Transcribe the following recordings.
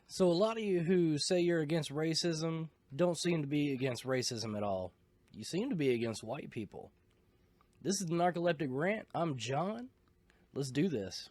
So a lot of you who say you're against racism don't seem to be against racism at all. You seem to be against white people. This is the Narcoleptic Rant. I'm John. Let's do this.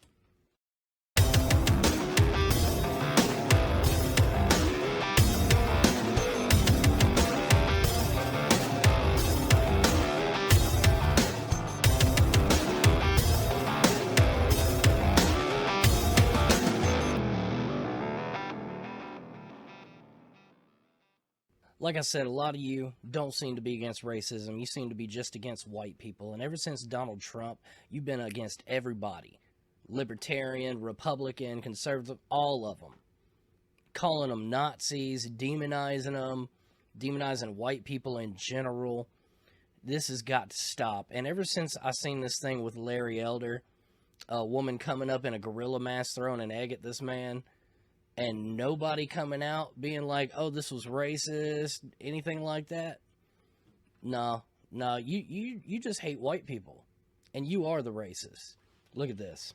Like I said, a lot of you don't seem to be against racism. You seem to be just against white people. And ever since Donald Trump, you've been against everybody. Libertarian, Republican, conservative, all of them. Calling them Nazis, demonizing them, demonizing white people in general. This has got to stop. And ever since I seen this thing with Larry Elder, a woman coming up in a gorilla mask throwing an egg at this man, and nobody coming out being like, oh, this was racist, anything like that. No, you just hate white people. And you are the racist. Look at this.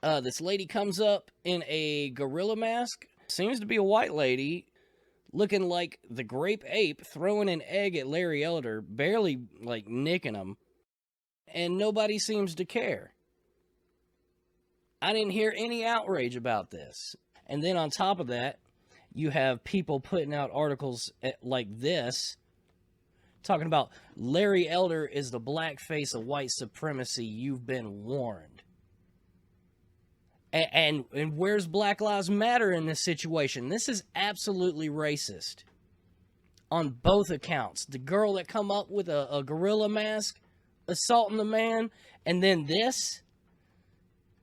This lady comes up in a gorilla mask. Seems to be a white lady, looking like the grape ape, throwing an egg at Larry Elder, barely, like, nicking him. And nobody seems to care. I didn't hear any outrage about this. And then on top of that, you have people putting out articles like this, talking about Larry Elder is the black face of white supremacy. You've been warned. And where's Black Lives Matter in this situation? This is absolutely racist. On both accounts. The girl that come up with a gorilla mask, assaulting the man, and then this,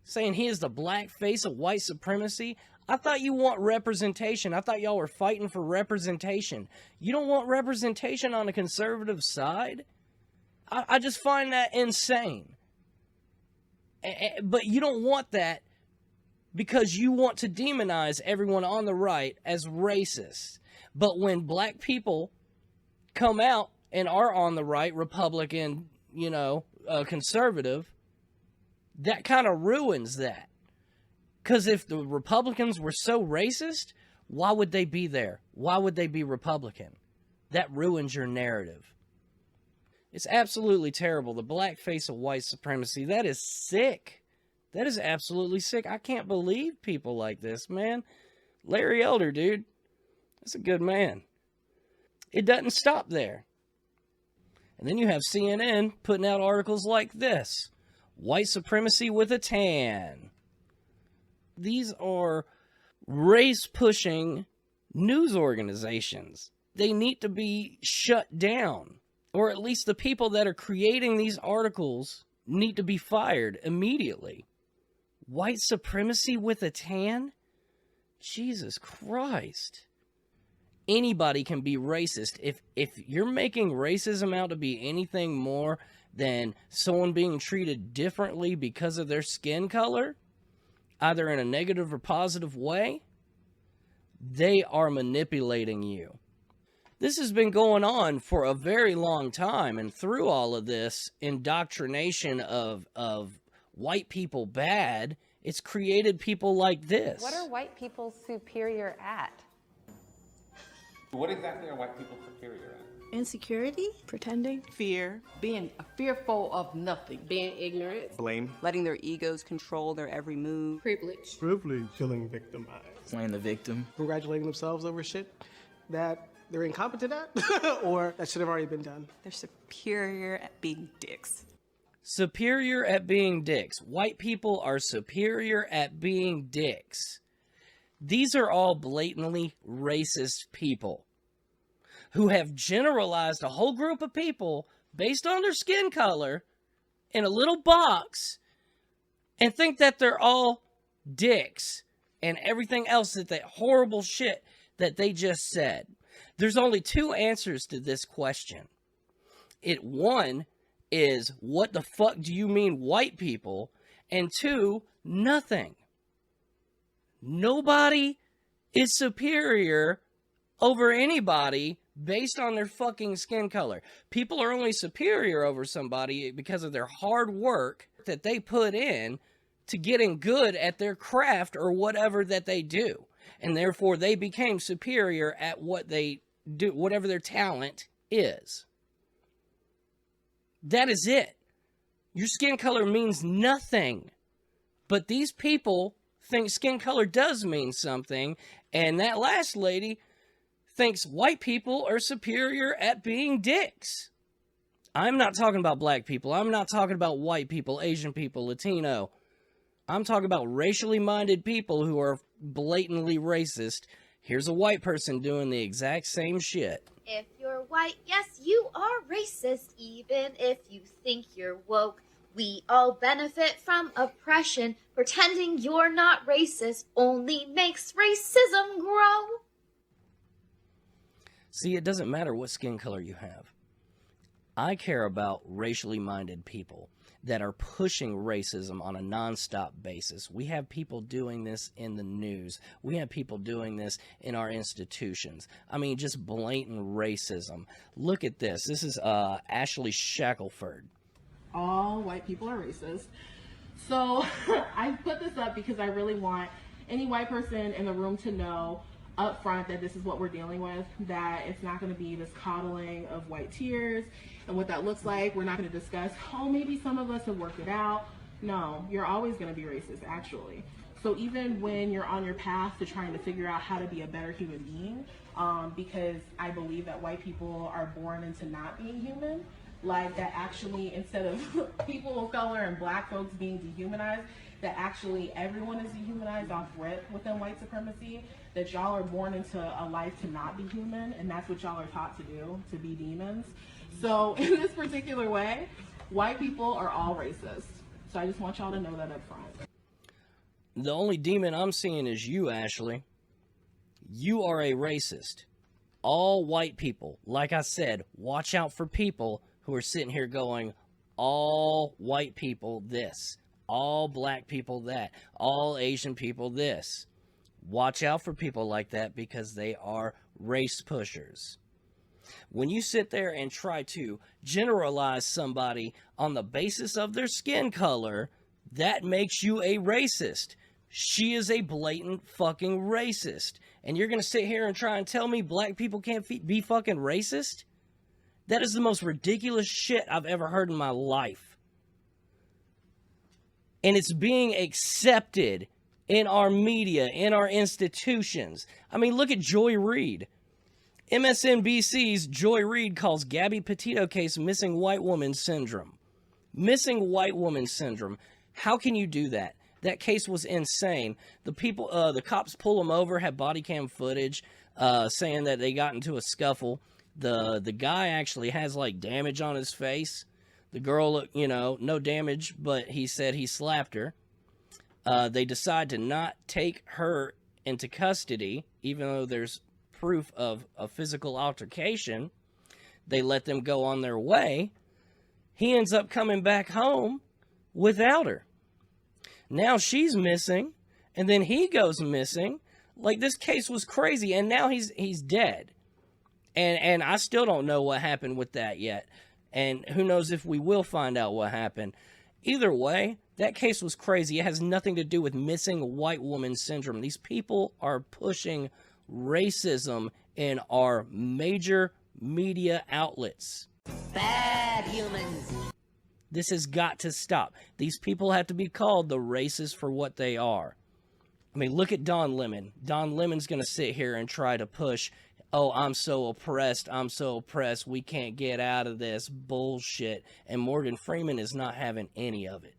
saying he is the black face of white supremacy. I thought you want representation. I thought y'all were fighting for representation. You don't want representation on the conservative side? I just find that insane. But you don't want that because you want to demonize everyone on the right as racist. But when black people come out and are on the right, Republican, conservative, that kind of ruins that. Because if the Republicans were so racist, why would they be there? Why would they be Republican? That ruins your narrative. It's absolutely terrible. The black face of white supremacy, that is sick. That is absolutely sick. I can't believe people like this, man. Larry Elder, dude. That's a good man. It doesn't stop there. And then you have CNN putting out articles like this. White supremacy with a tan. These are race-pushing news organizations. They need to be shut down. Or at least the people that are creating these articles need to be fired immediately. White supremacy with a tan? Jesus Christ. Anybody can be racist. If you're making racism out to be anything more than someone being treated differently because of their skin color, either in a negative or positive way, they are manipulating you. This has been going on for a very long time, and through all of this indoctrination of white people bad, it's created people like this. What are white people superior at? What exactly are white people superior at? Insecurity, pretending, fear, being fearful of nothing, being ignorant, blame, letting their egos control their every move, privilege, feeling victimized, playing the victim, congratulating themselves over shit that they're incompetent at or that should have already been done. They're superior at being dicks. Superior at being dicks. White people are superior at being dicks. These are all blatantly racist people who have generalized a whole group of people based on their skin color in a little box and think that they're all dicks and everything else, that horrible shit that they just said. There's only two answers to this question. One is, what the fuck do you mean white people? And two, nothing. Nobody is superior over anybody based on their fucking skin color. People are only superior over somebody because of their hard work that they put in to getting good at their craft or whatever that they do. And therefore they became superior at what they do, whatever their talent is. That is it. Your skin color means nothing. But these people think skin color does mean something. And that last lady thinks white people are superior at being dicks. I'm not talking about black people. I'm not talking about white people, Asian people, Latino. I'm talking about racially minded people who are blatantly racist. Here's a white person doing the exact same shit. If you're white, yes, you are racist. Even if you think you're woke, we all benefit from oppression. Pretending you're not racist only makes racism grow. See, it doesn't matter what skin color you have. I care about racially minded people that are pushing racism on a nonstop basis. We have people doing this in the news. We have people doing this in our institutions. I mean, just blatant racism. Look at this. This is Ashley Shackelford. All white people are racist. So I put this up because I really want any white person in the room to know up front that this is what we're dealing with, that it's not going to be this coddling of white tears and what that looks like. We're not going to discuss, oh, maybe some of us have worked it out. No, you're always going to be racist, actually. So even when you're on your path to trying to figure out how to be a better human being, because I believe that white people are born into not being human, like that actually, instead of people of color and black folks being dehumanized, that actually everyone is dehumanized off rip within white supremacy, that y'all are born into a life to not be human, and that's what y'all are taught to do, to be demons. So in this particular way, white people are all racist. So I just want y'all to know that up front. The only demon I'm seeing is you, Ashley. You are a racist. All white people, like I said, watch out for people who are sitting here going, all white people this, all black people that, all Asian people this. Watch out for people like that because they are race pushers. When you sit there and try to generalize somebody on the basis of their skin color, that makes you a racist. She is a blatant fucking racist. And you're going to sit here and try and tell me black people can't be fucking racist? That is the most ridiculous shit I've ever heard in my life. And it's being accepted in our media, in our institutions. I mean, look at Joy Reid. MSNBC's Joy Reid calls Gabby Petito case missing white woman syndrome. Missing white woman syndrome. How can you do that? That case was insane. The cops pull them over, have body cam footage saying that they got into a scuffle. The guy actually has like damage on his face. The girl, no damage, but he said he slapped her. They decide to not take her into custody, even though there's proof of a physical altercation. They let them go on their way. He ends up coming back home without her. Now she's missing, and then he goes missing. Like, this case was crazy, and now he's dead. And I still don't know what happened with that yet. And who knows if we will find out what happened. Either way, that case was crazy. It has nothing to do with missing white woman syndrome. These people are pushing racism in our major media outlets. Bad humans. This has got to stop. These people have to be called the racists for what they are. I mean, look at Don Lemon. Don Lemon's going to sit here and try to push, oh, I'm so oppressed, we can't get out of this bullshit. And Morgan Freeman is not having any of it.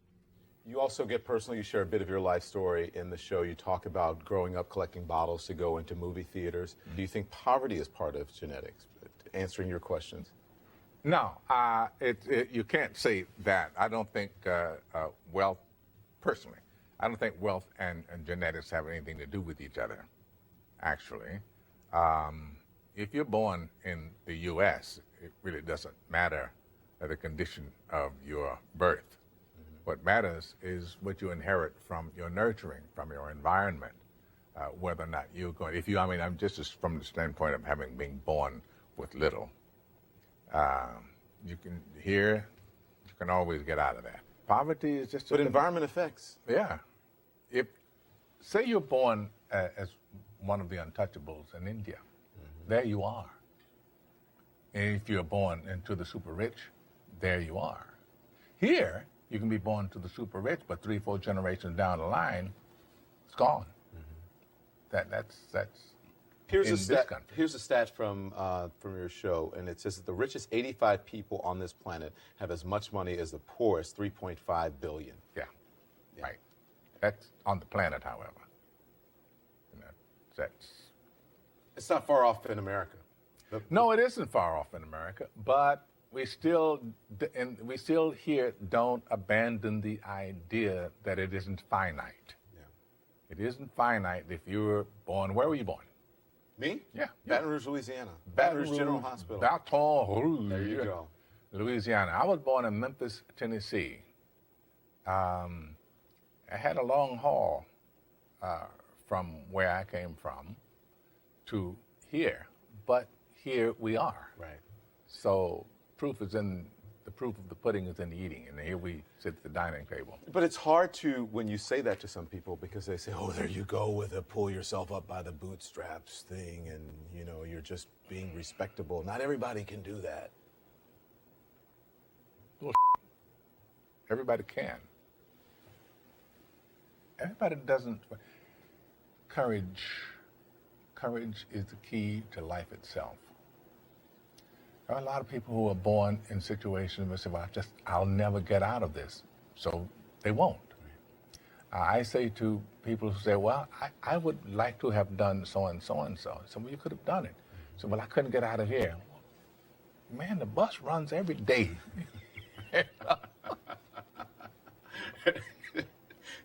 You also get personal. You share a bit of your life story in the show. You talk about growing up collecting bottles to go into movie theaters. Do you think poverty is part of genetics? Answering your questions. No, you can't say that. I don't think wealth, personally, I don't think wealth and genetics have anything to do with each other, actually. If you're born in the U.S., it really doesn't matter the condition of your birth. What matters is what you inherit from your nurturing, from your environment, whether or not you're going, I'm just from the standpoint of having been born with little. You can always get out of that. Poverty is just. But environment effects. Yeah. If say you're born as one of the untouchables in India, there you are. And if you're born into the super rich, there you are. Here, you can be born to the super rich, but 3-4 generations down the line, it's gone. That's Here's in a this stat. country. Here's a stat from your show, and it says that the richest 85 people on this planet have as much money as the poorest 3.5 billion. Yeah. Right. That's on the planet, however. That's. It's not far off in America. No, it isn't far off in America, but we still here don't abandon the idea that it isn't finite. Yeah. It isn't finite if you were born. Where were you born? Me? Yeah. Baton Rouge, Louisiana. Baton Rouge General Hospital. Baton Rouge. There you go. Louisiana. I was born in Memphis, Tennessee. I had a long haul from where I came from to here, but here we are. Right. So the proof of the pudding is in the eating, and here we sit at the dining table. But it's hard to, when you say that to some people, because they say, oh, there you go with a pull yourself up by the bootstraps thing, and, you know, you're just being respectable. Not everybody can do that. Well, everybody can. Everybody doesn't. Courage is the key to life itself. There are a lot of people who are born in situations where they say, well, I'll never get out of this. So they won't. I say to people who say, well, I would like to have done so and so and so. So, well, you could have done it. So, well, I couldn't get out of here. Man, the bus runs every day.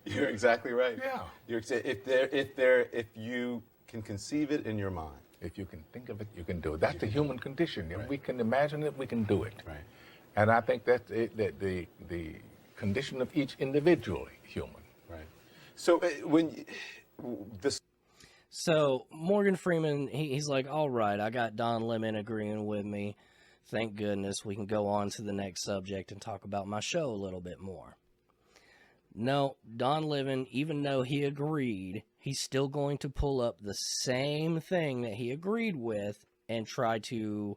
You're exactly right. Yeah. If you can conceive it in your mind. If you can think of it, you can do it. That's the human condition. If we can imagine it, we can do it. Right. And I think that's the condition of each individual human. Right. So So Morgan Freeman, he's like, all right, I got Don Lemon agreeing with me. Thank goodness we can go on to the next subject and talk about my show a little bit more. No, Don Lemon, even though he agreed, he's still going to pull up the same thing that he agreed with and try to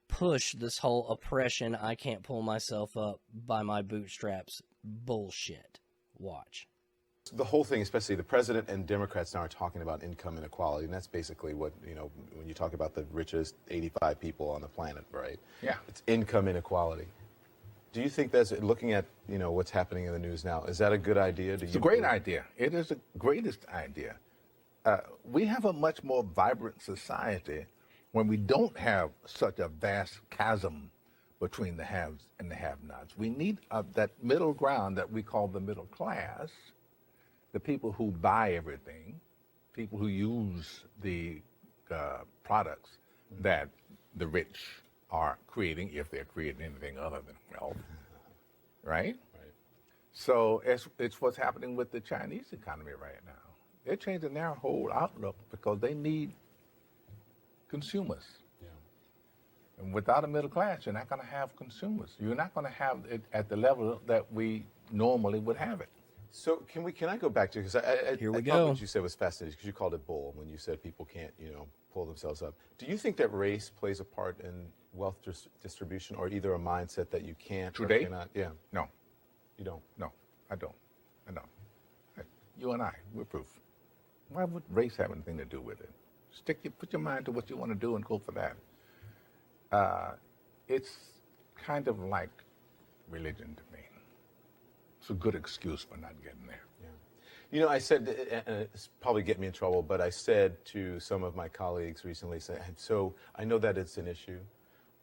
push this whole oppression, I can't pull myself up by my bootstraps bullshit. Watch. The whole thing, especially the president and Democrats now are talking about income inequality, and that's basically what, you know, when you talk about the richest 85 people on the planet, right? Yeah. It's income inequality. Do you think that's, looking at, you know, what's happening in the news now, is that a good idea? It's a great idea. It is the greatest idea. We have a much more vibrant society when we don't have such a vast chasm between the haves and the have-nots. We need that middle ground that we call the middle class, the people who buy everything, people who use the products that the rich are creating, if they're creating anything other than wealth, right? Right. So it's what's happening with the Chinese economy right now. They're changing their whole outlook because they need consumers. Yeah. And without a middle class, you're not going to have consumers. You're not going to have it at the level that we normally would have it. So can I go back to, because I Here we thought go. what you said was fascinating, because you called it bull when you said people can't, you know, pull themselves up. Do you think that race plays a part in wealth distribution, or either a mindset that you can't or Today? cannot? Yeah. No. You don't? No, I don't. You and I, we're proof. Why would race have anything to do with it? Put your mind to what you want to do and go for that. It's kind of like religion to me. It's a good excuse for not getting there. Yeah. You know, I said, and it's probably get me in trouble, but I said to some of my colleagues recently, so I know that it's an issue,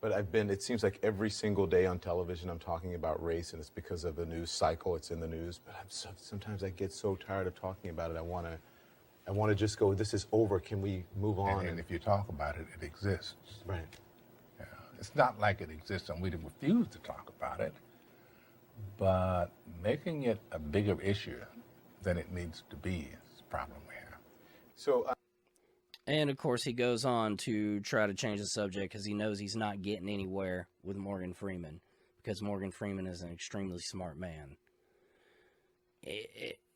but it seems like every single day on television I'm talking about race, and it's because of the news cycle, it's in the news, but sometimes I get so tired of talking about it, I want to just go, this is over, can we move on? And if you talk about it, it exists. Right. Yeah. It's not like it exists and we refuse to talk about it, but making it a bigger issue than it needs to be is the problem we have. So, And of course, he goes on to try to change the subject because he knows he's not getting anywhere with Morgan Freeman, because Morgan Freeman is an extremely smart man.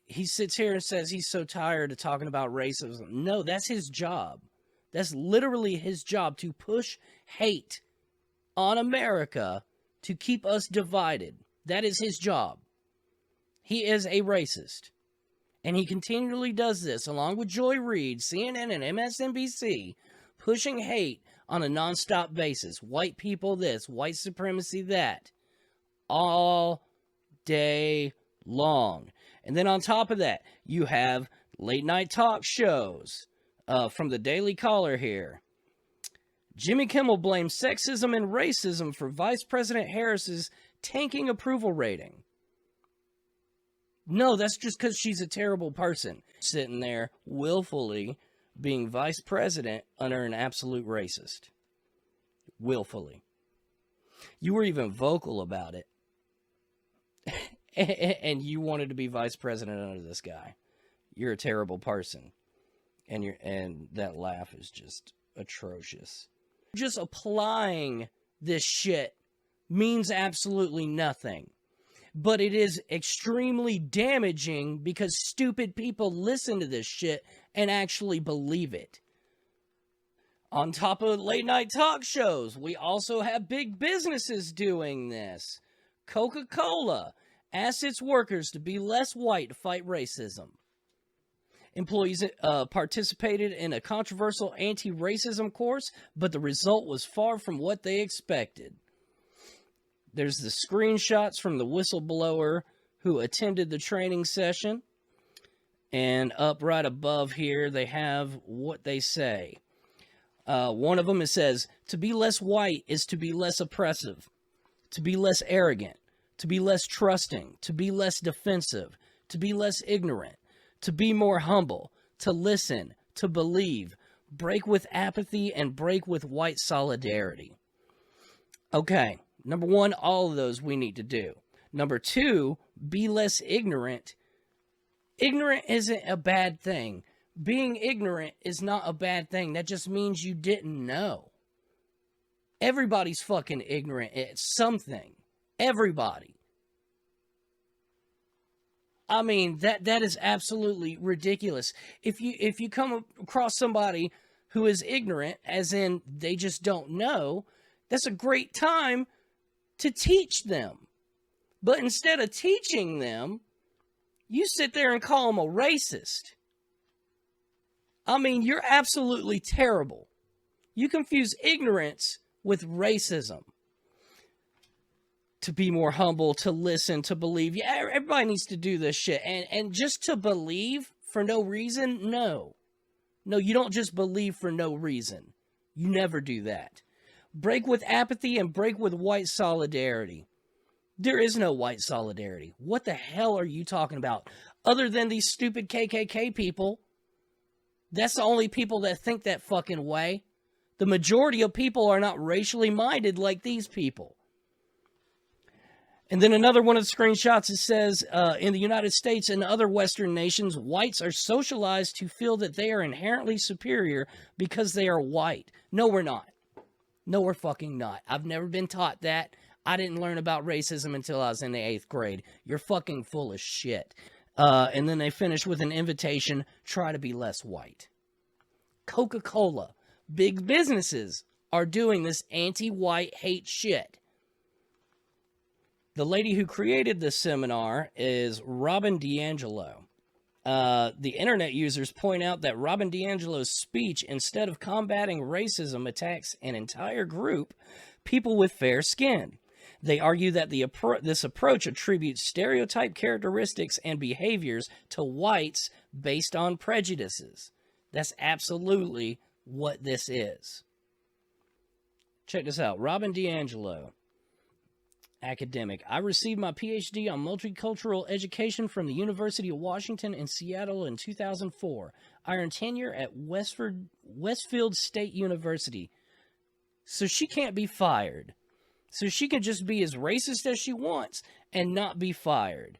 He sits here and says he's so tired of talking about racism. No, that's his job. That's literally his job, to push hate on America to keep us divided. That is his job. He is a racist. And he continually does this, along with Joy Reid, CNN, and MSNBC, pushing hate on a nonstop basis. White people this, white supremacy that. All day long. And then on top of that, you have late night talk shows from the Daily Caller here. Jimmy Kimmel blames sexism and racism for Vice President Harris's tanking approval rating. No, that's just because she's a terrible person. Sitting there willfully being vice president under an absolute racist. Willfully. You were even vocal about it. And you wanted to be vice president under this guy. You're a terrible person. And that laugh is just atrocious. Just applying this shit means absolutely nothing. But it is extremely damaging because stupid people listen to this shit and actually believe it. On top of late night talk shows, we also have big businesses doing this. Coca-Cola asks its workers to be less white to fight racism. Employees participated in a controversial anti-racism course, but the result was far from what they expected. There's the screenshots from the whistleblower who attended the training session. And up right above here, they have what they say. One of them, it says, to be less white is to be less oppressive, to be less arrogant, to be less trusting, to be less defensive, to be less ignorant, to be more humble, to listen, to believe, break with apathy, and break with white solidarity. Okay. Number one, all of those we need to do. Number two, be less ignorant. Ignorant isn't a bad thing. Being ignorant is not a bad thing. That just means you didn't know. Everybody's fucking ignorant at something. Everybody. I mean, that is absolutely ridiculous. If you come across somebody who is ignorant, as in they just don't know, that's a great time to teach them. But instead of teaching them, you sit there and call them a racist. I mean, you're absolutely terrible. You confuse ignorance with racism. To be more humble, to listen, to believe. Yeah, everybody needs to do this shit. And just to believe for no reason, no. No, you don't just believe for no reason. You never do that. Break with apathy and break with white solidarity. There is no white solidarity. What the hell are you talking about? Other than these stupid KKK people. That's the only people that think that fucking way. The majority of people are not racially minded like these people. And then another one of the screenshots, it says, in the United States and other Western nations, whites are socialized to feel that they are inherently superior because they are white. No, we're not. No, we're fucking not. I've never been taught that. I didn't learn about racism until I was in the 8th grade. You're fucking full of shit. And then they finish with an invitation, try to be less white. Coca-Cola. Big businesses are doing this anti-white hate shit. The lady who created this seminar is Robin DiAngelo. The internet users point out that Robin DiAngelo's speech, instead of combating racism, attacks an entire group, people with fair skin. They argue that this approach attributes stereotype characteristics and behaviors to whites based on prejudices. That's absolutely what this is. Check this out. Robin DiAngelo. Academic. I received my PhD on multicultural education from the University of Washington in Seattle in 2004. I earned tenure at Westfield State University. So she can't be fired. So she can just be as racist as she wants and not be fired.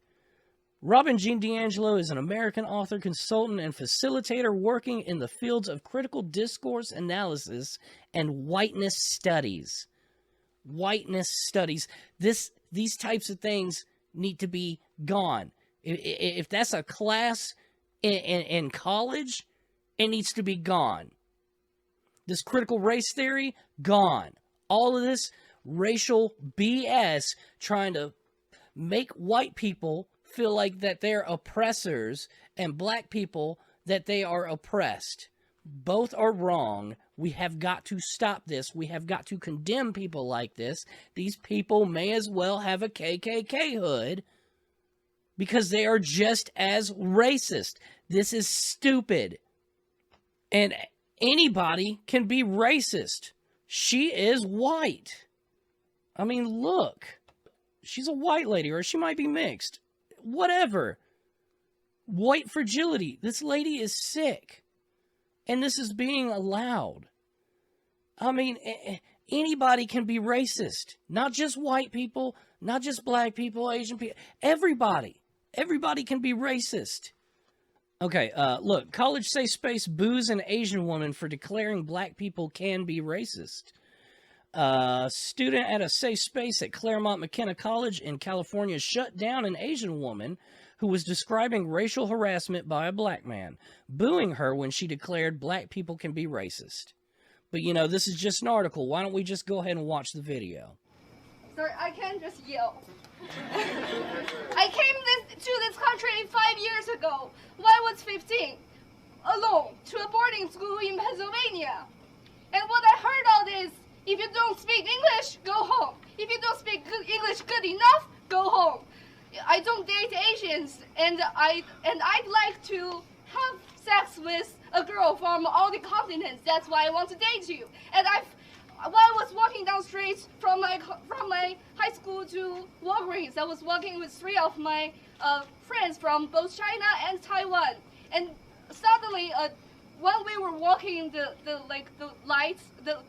Robin Jean DiAngelo is an American author, consultant, and facilitator working in the fields of critical discourse analysis and whiteness studies. Whiteness studies. This These types of things need to be gone. If that's a class in college, it needs to be gone. This critical race theory, gone. All of this racial BS trying to make white people feel like that they're oppressors and black people that they are oppressed. Both are wrong. We have got to stop this. We have got to condemn people like this. These people may as well have a KKK hood because they are just as racist. This is stupid. And anybody can be racist. She is white. I mean, look. She's a white lady, or she might be mixed. Whatever. White fragility. This lady is sick. And this is being allowed. I mean, anybody can be racist. Not just white people, not just black people, Asian people. Everybody. Everybody can be racist. Okay, look. College safe space boos an Asian woman for declaring black people can be racist. Student at a safe space at Claremont McKenna College in California shut down an Asian woman who was describing racial harassment by a black man, booing her when she declared black people can be racist. But, you know, this is just an article. Why don't we just go ahead and watch the video? Sorry, I can't just yell. I came to this country 5 years ago when I was 15, alone, to a boarding school in Pennsylvania. And what I heard all is, if you don't speak English, go home. If you don't speak English good enough, go home. I don't date Asians, and I'd like to have sex with a girl from all the continents. That's why I want to date you. And while I was walking down the street from my high school to Walgreens, I was walking with 3 of my friends from both China and Taiwan. And suddenly, when we were walking, the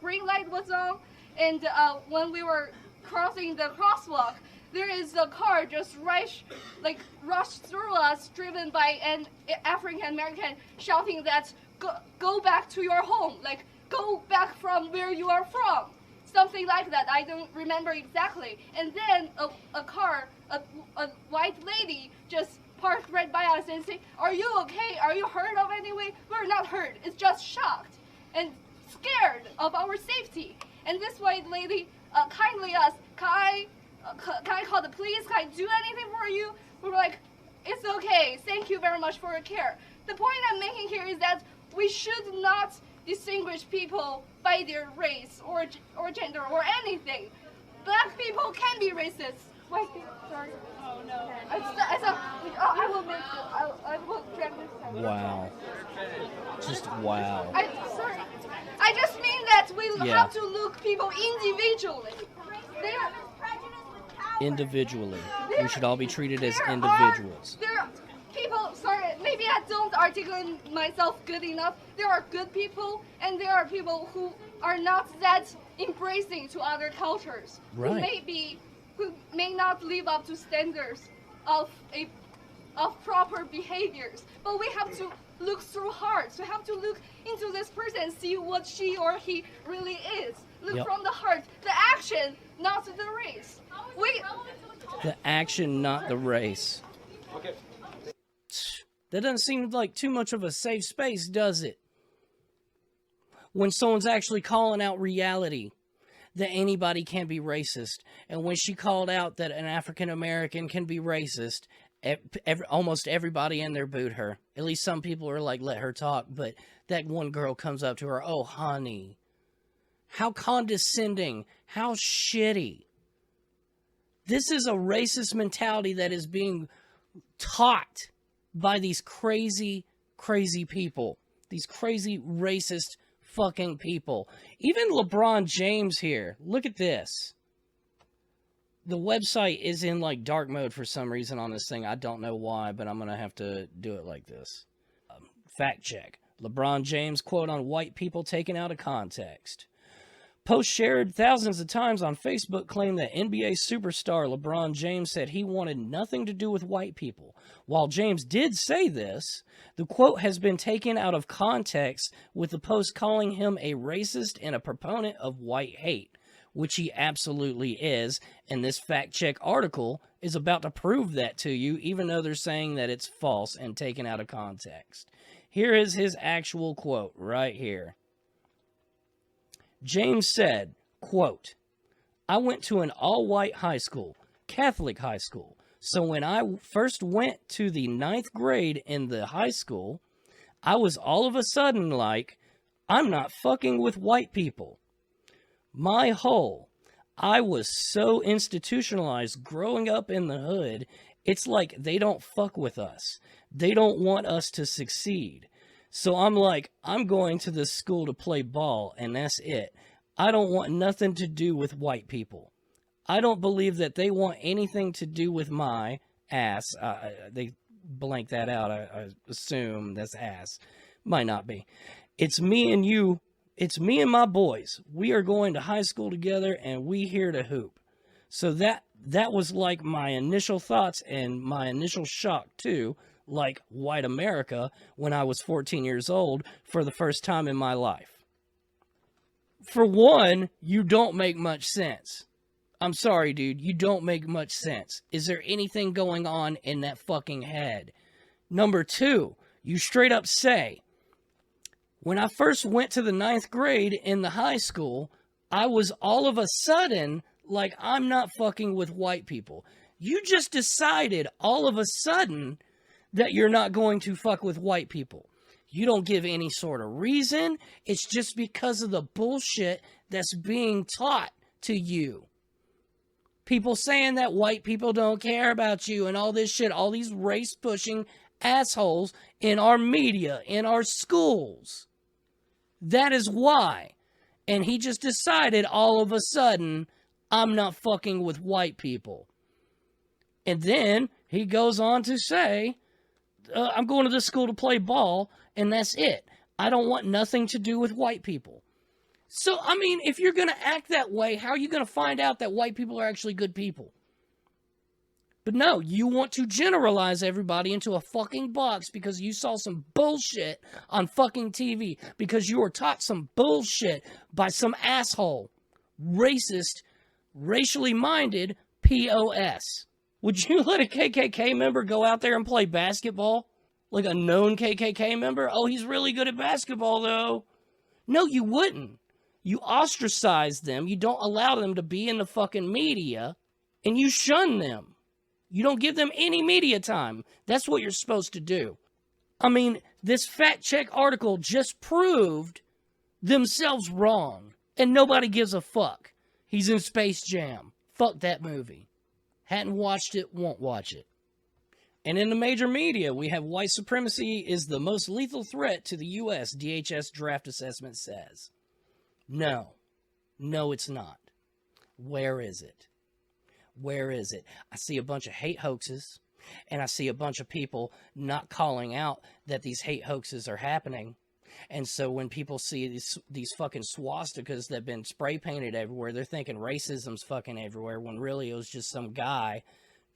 green light was on, and when we were crossing the crosswalk, there is a car just rushed through us, driven by an African American, shouting that go back to your home, like go back from where you are from, something like that. I don't remember exactly. And then a white lady just parked right by us and said, "Are you okay? Are you hurt of anything?" We're not hurt. It's just shocked and scared of our safety. And this white lady kindly asked, can I call the police? Can I do anything for you? We were like, it's okay. Thank you very much for your care. The point I'm making here is that we should not distinguish people by their race or gender or anything. Black people can be racist. White people, sorry. Oh no. I will make it. I will drag this down. Wow. Just wow. Sorry. I just mean that we have to look people individually. Individually. We should all be treated as individuals. There are people, sorry, maybe I don't articulate myself good enough. There are good people, and there are people who are not that embracing to other cultures. Right. Who may not live up to standards of proper behaviors. But we have to look through hearts. We have to look into this person and see what she or he really is. Look from the heart, the action, not the race. The action, not the race. Okay. That doesn't seem like too much of a safe space, does it? When someone's actually calling out reality, that anybody can be racist. And when she called out that an African American can be racist, almost everybody in there booed her. At least some people are like, let her talk. But that one girl comes up to her, "Oh, honey." How condescending. How shitty. This is a racist mentality that is being taught by these crazy, crazy people. These crazy, racist fucking people. Even LeBron James here. Look at this. The website is in like dark mode for some reason on this thing. I don't know why, but I'm going to have to do it like this. Fact check. LeBron James quote on white people taken out of context. Post shared thousands of times on Facebook claim that NBA superstar LeBron James said he wanted nothing to do with white people. While James did say this, the quote has been taken out of context, with the post calling him a racist and a proponent of white hate. which he absolutely is, and this fact check article is about to prove that to you, even though they're saying that it's false and taken out of context. Here is his actual quote right here. James said, quote, "I went to an all-white high school, Catholic high school. So when I first went to the 9th grade in the high school, I was all of a sudden like, I'm not fucking with white people. I was so institutionalized growing up in the hood, it's like they don't fuck with us. They don't want us to succeed. So I'm like, I'm going to this school to play ball, and that's it. I don't want nothing to do with white people. I don't believe that they want anything to do with my ass." They blank that out. I assume that's ass. Might not be. "It's me and you. It's me and my boys. We are going to high school together, and we here to hoop." So that was like my initial thoughts and my initial shock too, like white America when I was 14 years old for the first time in my life. For one, you don't make much sense. I'm sorry, dude. You don't make much sense. Is there anything going on in that fucking head? Number two, you straight up say, when I first went to the 9th grade in the high school, I was all of a sudden like, I'm not fucking with white people. You just decided all of a sudden that you're not going to fuck with white people. You don't give any sort of reason. It's just because of the bullshit that's being taught to you. People saying that white people don't care about you and all this shit, all these race-pushing assholes in our media, in our schools. That is why. And he just decided all of a sudden, I'm not fucking with white people. And then he goes on to say, I'm going to this school to play ball, and that's it. I don't want nothing to do with white people. So, I mean, if you're going to act that way, how are you going to find out that white people are actually good people? But no, you want to generalize everybody into a fucking box because you saw some bullshit on fucking TV, because you were taught some bullshit by some asshole, racist, racially minded POS. Would you let a KKK member go out there and play basketball? Like a known KKK member? Oh, he's really good at basketball, though. No, you wouldn't. You ostracize them. You don't allow them to be in the fucking media. And you shun them. You don't give them any media time. That's what you're supposed to do. I mean, this fact check article just proved themselves wrong. And nobody gives a fuck. He's in Space Jam. Fuck that movie. Hadn't watched it, won't watch it. And in the major media, we have white supremacy is the most lethal threat to the U.S., DHS draft assessment says. No. No, it's not. Where is it? Where is it? I see a bunch of hate hoaxes, and I see a bunch of people not calling out that these hate hoaxes are happening. And so when people see these fucking swastikas that have been spray painted everywhere, they're thinking racism's fucking everywhere, when really it was just some guy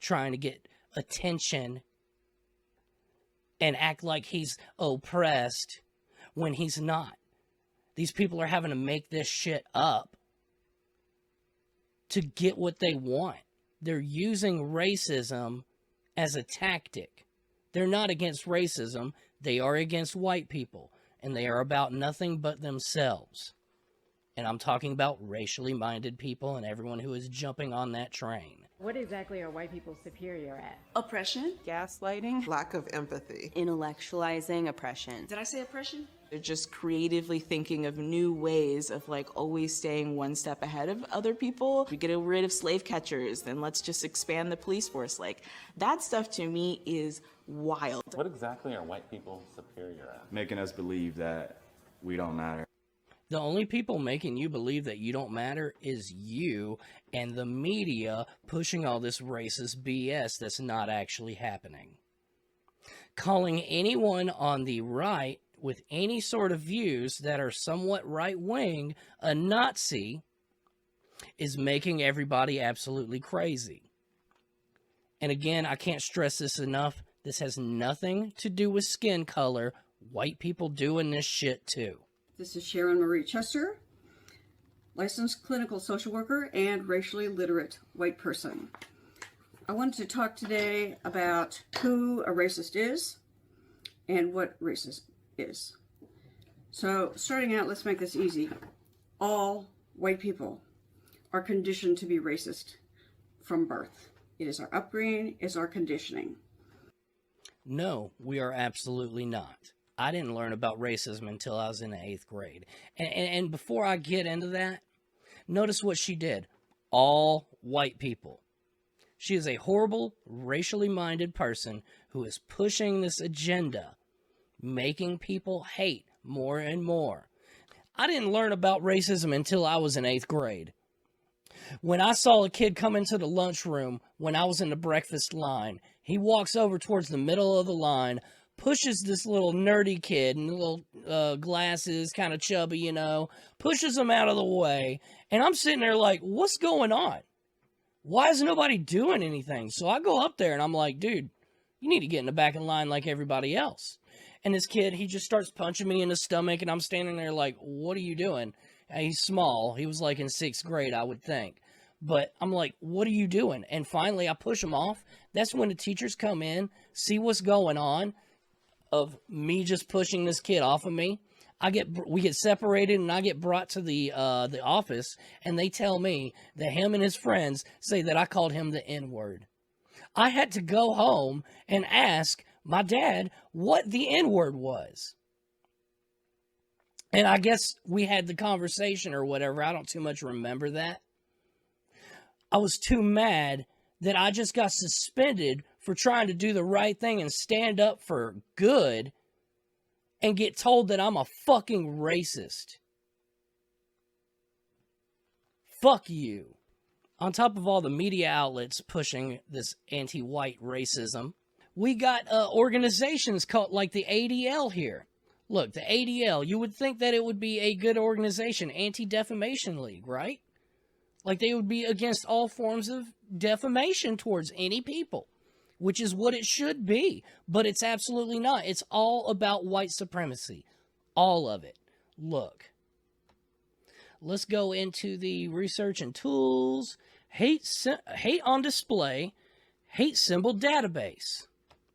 trying to get attention and act like he's oppressed when he's not. These people are having to make this shit up to get what they want. They're using racism as a tactic. They're not against racism. They are against white people. And they are about nothing but themselves. And I'm talking about racially minded people and everyone who is jumping on that train. What exactly are white people superior at? Oppression, gaslighting, lack of empathy, intellectualizing oppression. Did I say oppression? They're just creatively thinking of new ways of like always staying one step ahead of other people. We get rid of slave catchers, then let's just expand the police force. Like that stuff to me is wild. What exactly are white people superior at? Making us believe that we don't matter. The only people making you believe that you don't matter is you and the media pushing all this racist BS that's not actually happening. Calling anyone on the right with any sort of views that are somewhat right-wing a Nazi is making everybody absolutely crazy. And again, I can't stress this enough. This has nothing to do with skin color. White people doing this shit too. This is Sharon Marie Chester. licensed clinical social worker and racially literate white person. I wanted to talk today about who a racist is and what racist is. So starting out, let's make this easy. All white people are conditioned to be racist from birth. It is our upbringing, it's our conditioning. No, we are absolutely not. I didn't learn about racism until I was in the 8th grade. And before I get into that, notice what she did. All white people. She is a horrible, racially minded person who is pushing this agenda, making people hate more and more. I didn't learn about racism until I was in 8th grade. When I saw a kid come into the lunchroom when I was in the breakfast line, he walks over towards the middle of the line, pushes this little nerdy kid in little glasses, kind of chubby, you know, pushes him out of the way. And I'm sitting there like, what's going on? Why is nobody doing anything? So I go up there and I'm like, dude, you need to get in the back of the line like everybody else. And this kid, he just starts punching me in the stomach, and I'm standing there like, what are you doing? And he's small. He was like in 6th grade, I would think. But I'm like, what are you doing? And finally, I push him off. That's when the teachers come in, see what's going on, of me just pushing this kid off of me. We get separated, and I get brought to the office, and they tell me that him and his friends say that I called him the N-word. I had to go home and ask my dad what the N-word was. And I guess we had the conversation or whatever. I don't too much remember that. I was too mad that I just got suspended for trying to do the right thing and stand up for good, and get told that I'm a fucking racist. Fuck you. On top of all the media outlets pushing this anti-white racism, we got organizations called like the ADL here. Look, the ADL, you would think that it would be a good organization, Anti-Defamation League, right? Like they would be against all forms of defamation towards any people, which is what it should be, but it's absolutely not. It's all about white supremacy. All of it. Look. Let's go into the research and tools. Hate on display. Hate symbol database.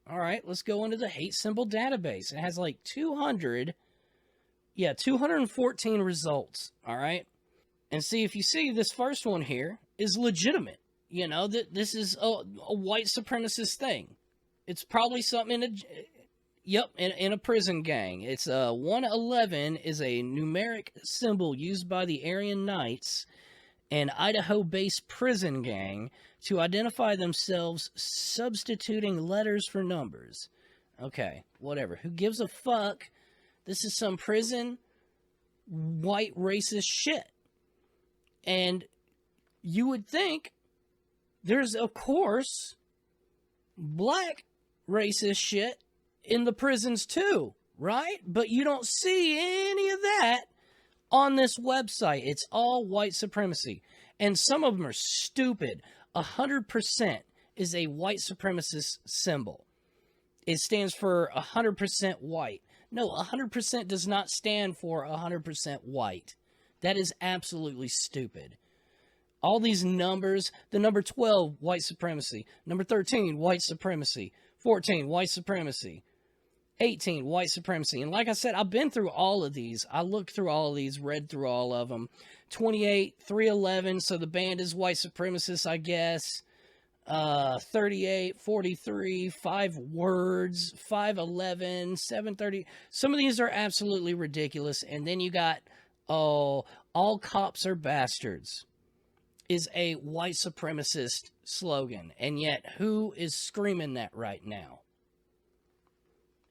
All right, let's go into the hate symbol database. It has like 214 results. All right. And see, if you see this first one here is legitimate. You know, that this is a white supremacist thing. It's probably something in a prison gang. It's 111 is a numeric symbol used by the Aryan Knights, an Idaho-based prison gang, to identify themselves, substituting letters for numbers. Okay, whatever. Who gives a fuck? This is some prison white racist shit. And you would think there's, of course, black racist shit in the prisons too, right? But you don't see any of that on this website. It's all white supremacy. And some of them are stupid. 100% is a white supremacist symbol. It stands for 100% white. No, 100% does not stand for 100% white. That is absolutely stupid. All these numbers, the number 12, white supremacy. Number 13, white supremacy. 14, white supremacy. 18, white supremacy. And like I said, I've been through all of these. I looked through all of these, read through all of them. 28, 311, so the band is white supremacist, I guess. 38, 43, 5 words, 511, 730. Some of these are absolutely ridiculous. And then you got, all cops are bastards is a white supremacist slogan. And yet, who is screaming that right now?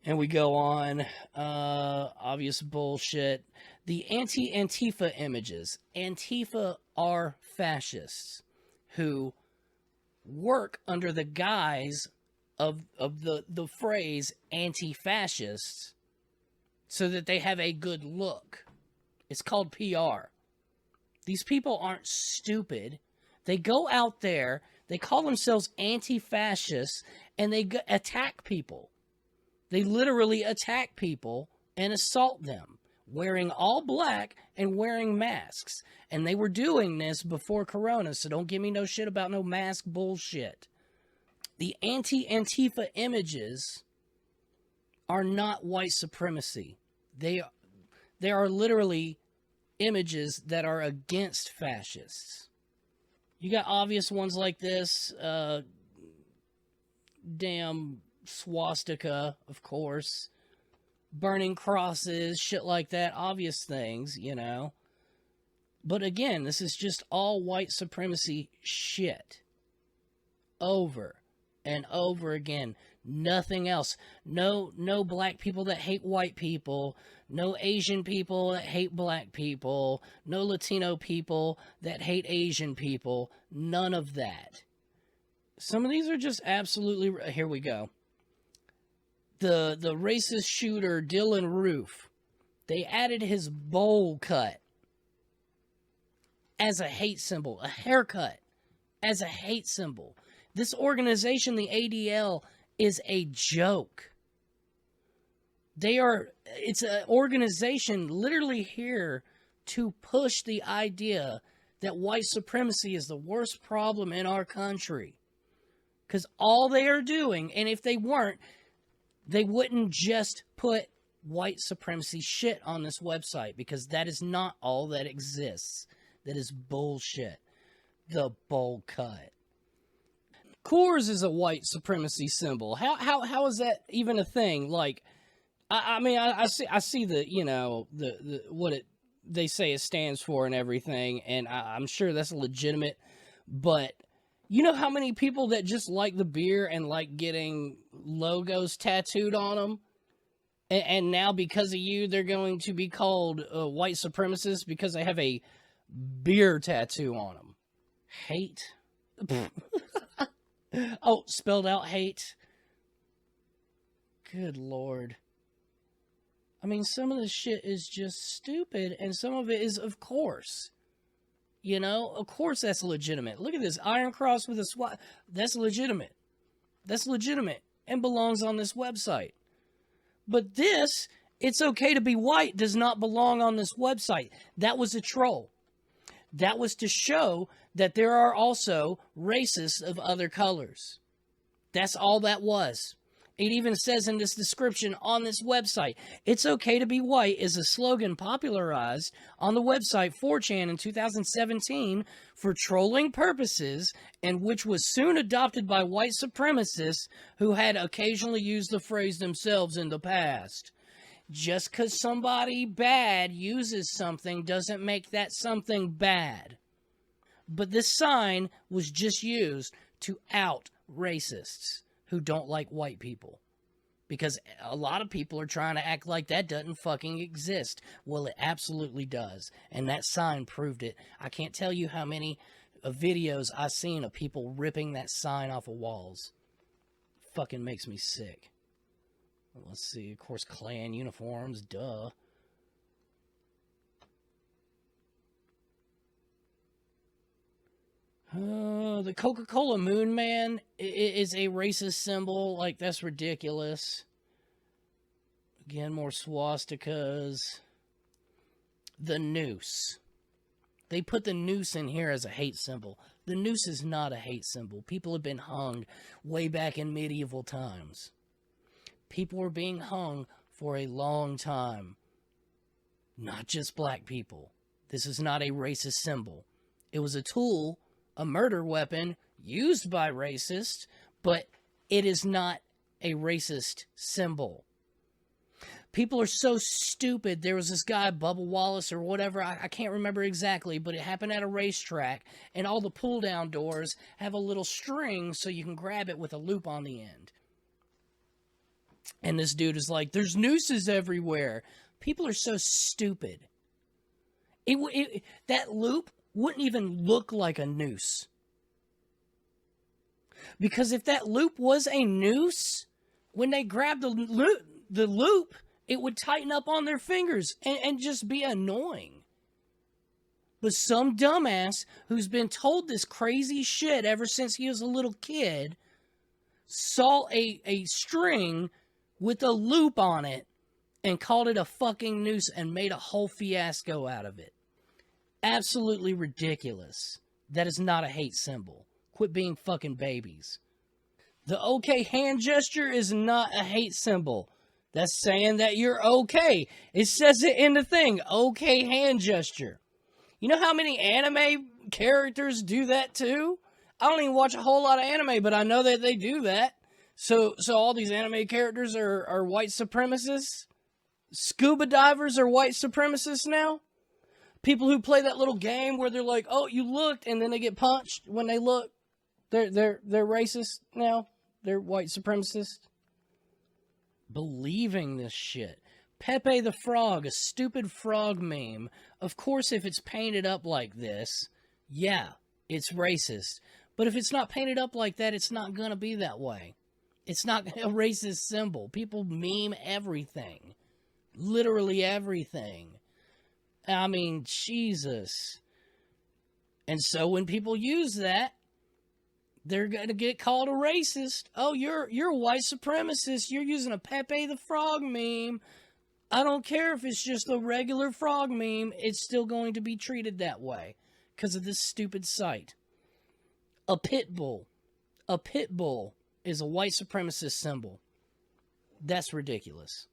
And we go on, obvious bullshit. The anti-Antifa images. Antifa are fascists who work under the guise of the phrase anti-fascists so that they have a good look. It's called PR. These people aren't stupid. They go out there, they call themselves anti-fascists, and they attack people. They literally attack people and assault them wearing all black and wearing masks. And they were doing this before Corona, so don't give me no shit about no mask bullshit. The anti-Antifa images are not white supremacy. They are literally images that are against fascists. You got obvious ones like this, damn swastika, of course, burning crosses, shit like that, obvious things, you know. But again, this is just all white supremacy shit. Over and over again. Nothing else. No black people that hate white people. No Asian people that hate black people. No Latino people that hate Asian people. None of that. Some of these are just absolutely... Here we go. The racist shooter, Dylan Roof. They added his bowl cut as a hate symbol. A haircut as a hate symbol. This organization, the ADL, is a joke. It's an organization literally here to push the idea that white supremacy is the worst problem in our country. Because all they are doing, and if they weren't, they wouldn't just put white supremacy shit on this website, because that is not all that exists. That is bullshit. The bowl cut. Coors is a white supremacy symbol. How is that even a thing? Like, I see the, you know, the what they say it stands for and everything, and I'm sure that's legitimate, but you know how many people that just like the beer and like getting logos tattooed on them? And now because of you, they're going to be called white supremacists because they have a beer tattoo on them. Hate. Oh, spelled out hate. Good Lord. I mean, some of this shit is just stupid, and some of it is, of course. You know, of course that's legitimate. Look at this Iron Cross with a SWAT. That's legitimate. That's legitimate and belongs on this website. But this, it's okay to be white, does not belong on this website. That was a troll. That was to show that there are also racists of other colors. That's all that was. It even says in this description on this website, "It's okay to be white" is a slogan popularized on the website 4chan in 2017 for trolling purposes, and which was soon adopted by white supremacists who had occasionally used the phrase themselves in the past. Just because somebody bad uses something doesn't make that something bad. But this sign was just used to out racists who don't like white people. Because a lot of people are trying to act like that doesn't fucking exist. Well, it absolutely does. And that sign proved it. I can't tell you how many videos I've seen of people ripping that sign off of walls. Fucking makes me sick. Let's see, of course, Klan uniforms, duh. The Coca-Cola Moon Man is a racist symbol. Like, that's ridiculous. Again, more swastikas. The noose. They put the noose in here as a hate symbol. The noose is not a hate symbol. People have been hung way back in medieval times. People were being hung for a long time. Not just black people. This is not a racist symbol. It was a tool, a murder weapon, used by racists, but it is not a racist symbol. People are so stupid. There was this guy, Bubba Wallace or whatever, I can't remember exactly, but it happened at a racetrack, and all the pull-down doors have a little string so you can grab it with a loop on the end. And this dude is like, "There's nooses everywhere." People are so stupid. That loop wouldn't even look like a noose. Because if that loop was a noose, when they grabbed the loop, it would tighten up on their fingers and just be annoying. But some dumbass who's been told this crazy shit ever since he was a little kid saw a string with a loop on it and called it a fucking noose and made a whole fiasco out of it. Absolutely ridiculous. That is not a hate symbol. Quit being fucking babies. The okay hand gesture is not a hate symbol. That's saying that you're okay. It says it in the thing. Okay hand gesture. You know how many anime characters do that too? I don't even watch a whole lot of anime, but I know that they do that. So all these anime characters are white supremacists? Scuba divers are white supremacists now? People who play that little game where they're like, oh, you looked, and then they get punched when they look. They're racist now. They're white supremacists. Believing this shit. Pepe the Frog, a stupid frog meme. Of course, if it's painted up like this, yeah, it's racist. But if it's not painted up like that, it's not gonna be that way. It's not a racist symbol. People meme everything. Literally everything. I mean, Jesus. And so when people use that, they're going to get called a racist. Oh, you're a white supremacist. You're using a Pepe the Frog meme. I don't care if it's just a regular frog meme. It's still going to be treated that way because of this stupid site. A pit bull. A pit bull is a white supremacist symbol. That's ridiculous.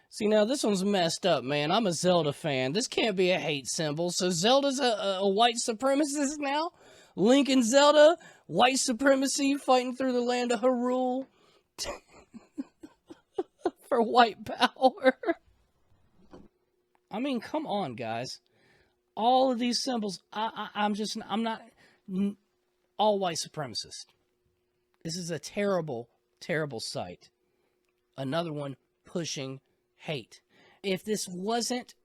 See, now this one's messed up, man. I'm a Zelda fan. This can't be a hate symbol. So Zelda's a white supremacist now? Link and Zelda, white supremacy, fighting through the land of Hyrule for white power. I mean, come on, guys. All of these symbols, I'm not all white supremacist. This is a terrible, terrible site. Another one pushing hate. If this wasn't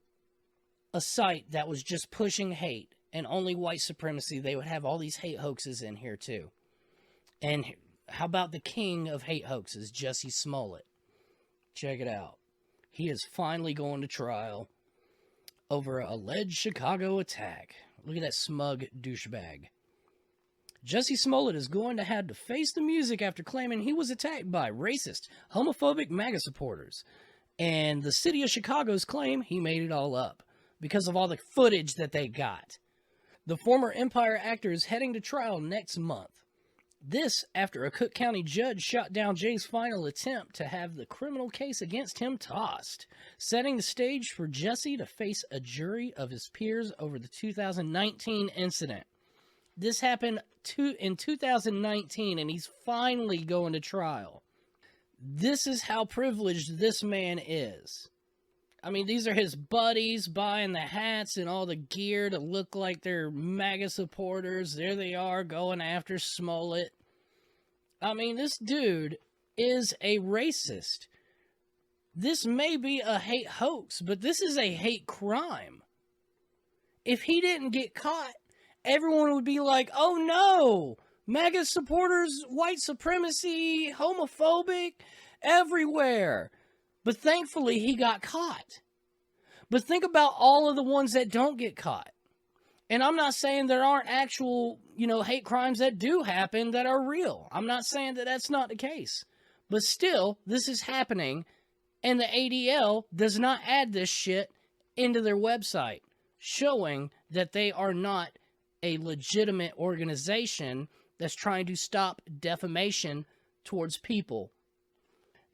a site that was just pushing hate and only white supremacy, they would have all these hate hoaxes in here too. And how about the king of hate hoaxes, Jussie Smollett? Check it out. He is finally going to trial over an alleged Chicago attack. Look at that smug douchebag. Jussie Smollett is going to have to face the music after claiming he was attacked by racist, homophobic MAGA supporters. And the city of Chicago's claim he made it all up because of all the footage that they got. The former Empire actor is heading to trial next month. This after a Cook County judge shot down Jay's final attempt to have the criminal case against him tossed, setting the stage for Jussie to face a jury of his peers over the 2019 incident. This happened in 2019, and he's finally going to trial. This is how privileged this man is. I mean, these are his buddies buying the hats and all the gear to look like they're MAGA supporters. There they are going after Smollett. I mean, this dude is a racist. This may be a hate hoax, but this is a hate crime. If he didn't get caught, everyone would be like, oh no, MAGA supporters, white supremacy, homophobic, everywhere. But thankfully, he got caught. But think about all of the ones that don't get caught. And I'm not saying there aren't actual, hate crimes that do happen that are real. I'm not saying that that's not the case. But still, this is happening, and the ADL does not add this shit into their website, showing that they are not a legitimate organization that's trying to stop defamation towards people.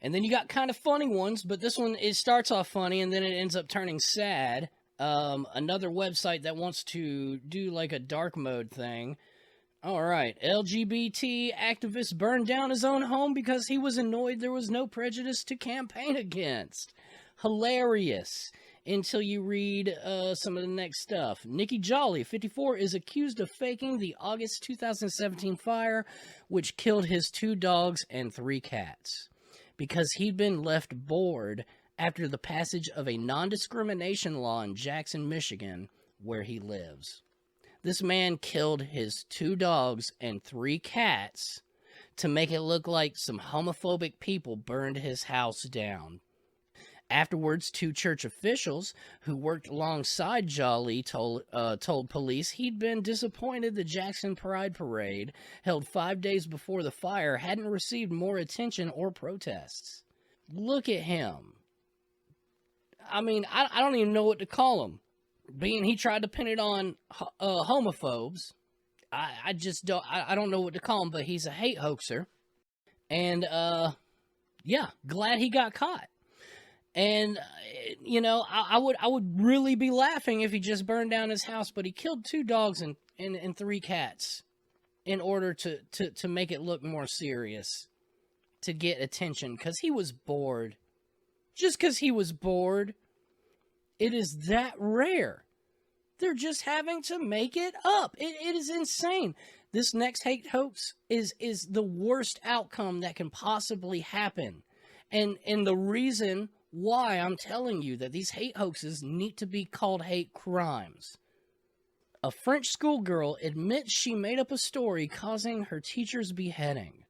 And then you got kind of funny ones, but this one, it starts off funny and then it ends up turning sad. Another website that wants to do like a dark mode thing. All right, LGBT activist burned down his own home because he was annoyed there was no prejudice to campaign against. Hilarious. Until you read some of the next stuff. Nikki Jolly, 54, is accused of faking the August 2017 fire, which killed his 2 dogs and 3 cats. Because he'd been left bored after the passage of a non-discrimination law in Jackson, Michigan, where he lives. This man killed his 2 dogs and 3 cats to make it look like some homophobic people burned his house down. Afterwards, 2 church officials who worked alongside Jolly told police he'd been disappointed the Jackson Pride Parade, held 5 days before the fire, hadn't received more attention or protests. Look at him. I mean, I don't even know what to call him. Being he tried to pin it on homophobes. I just don't, I don't know what to call him, but he's a hate hoaxer. And, yeah, glad he got caught. And, you know, I would really be laughing if he just burned down his house, but he killed 2 dogs and 3 cats in order to make it look more serious, to get attention, because he was bored. Just because he was bored, it is that rare. They're just having to make it up. It is insane. This next hate hoax is the worst outcome that can possibly happen. And the reason why I'm telling you that these hate hoaxes need to be called hate crimes. A French schoolgirl admits she made up a story causing her teacher's beheading.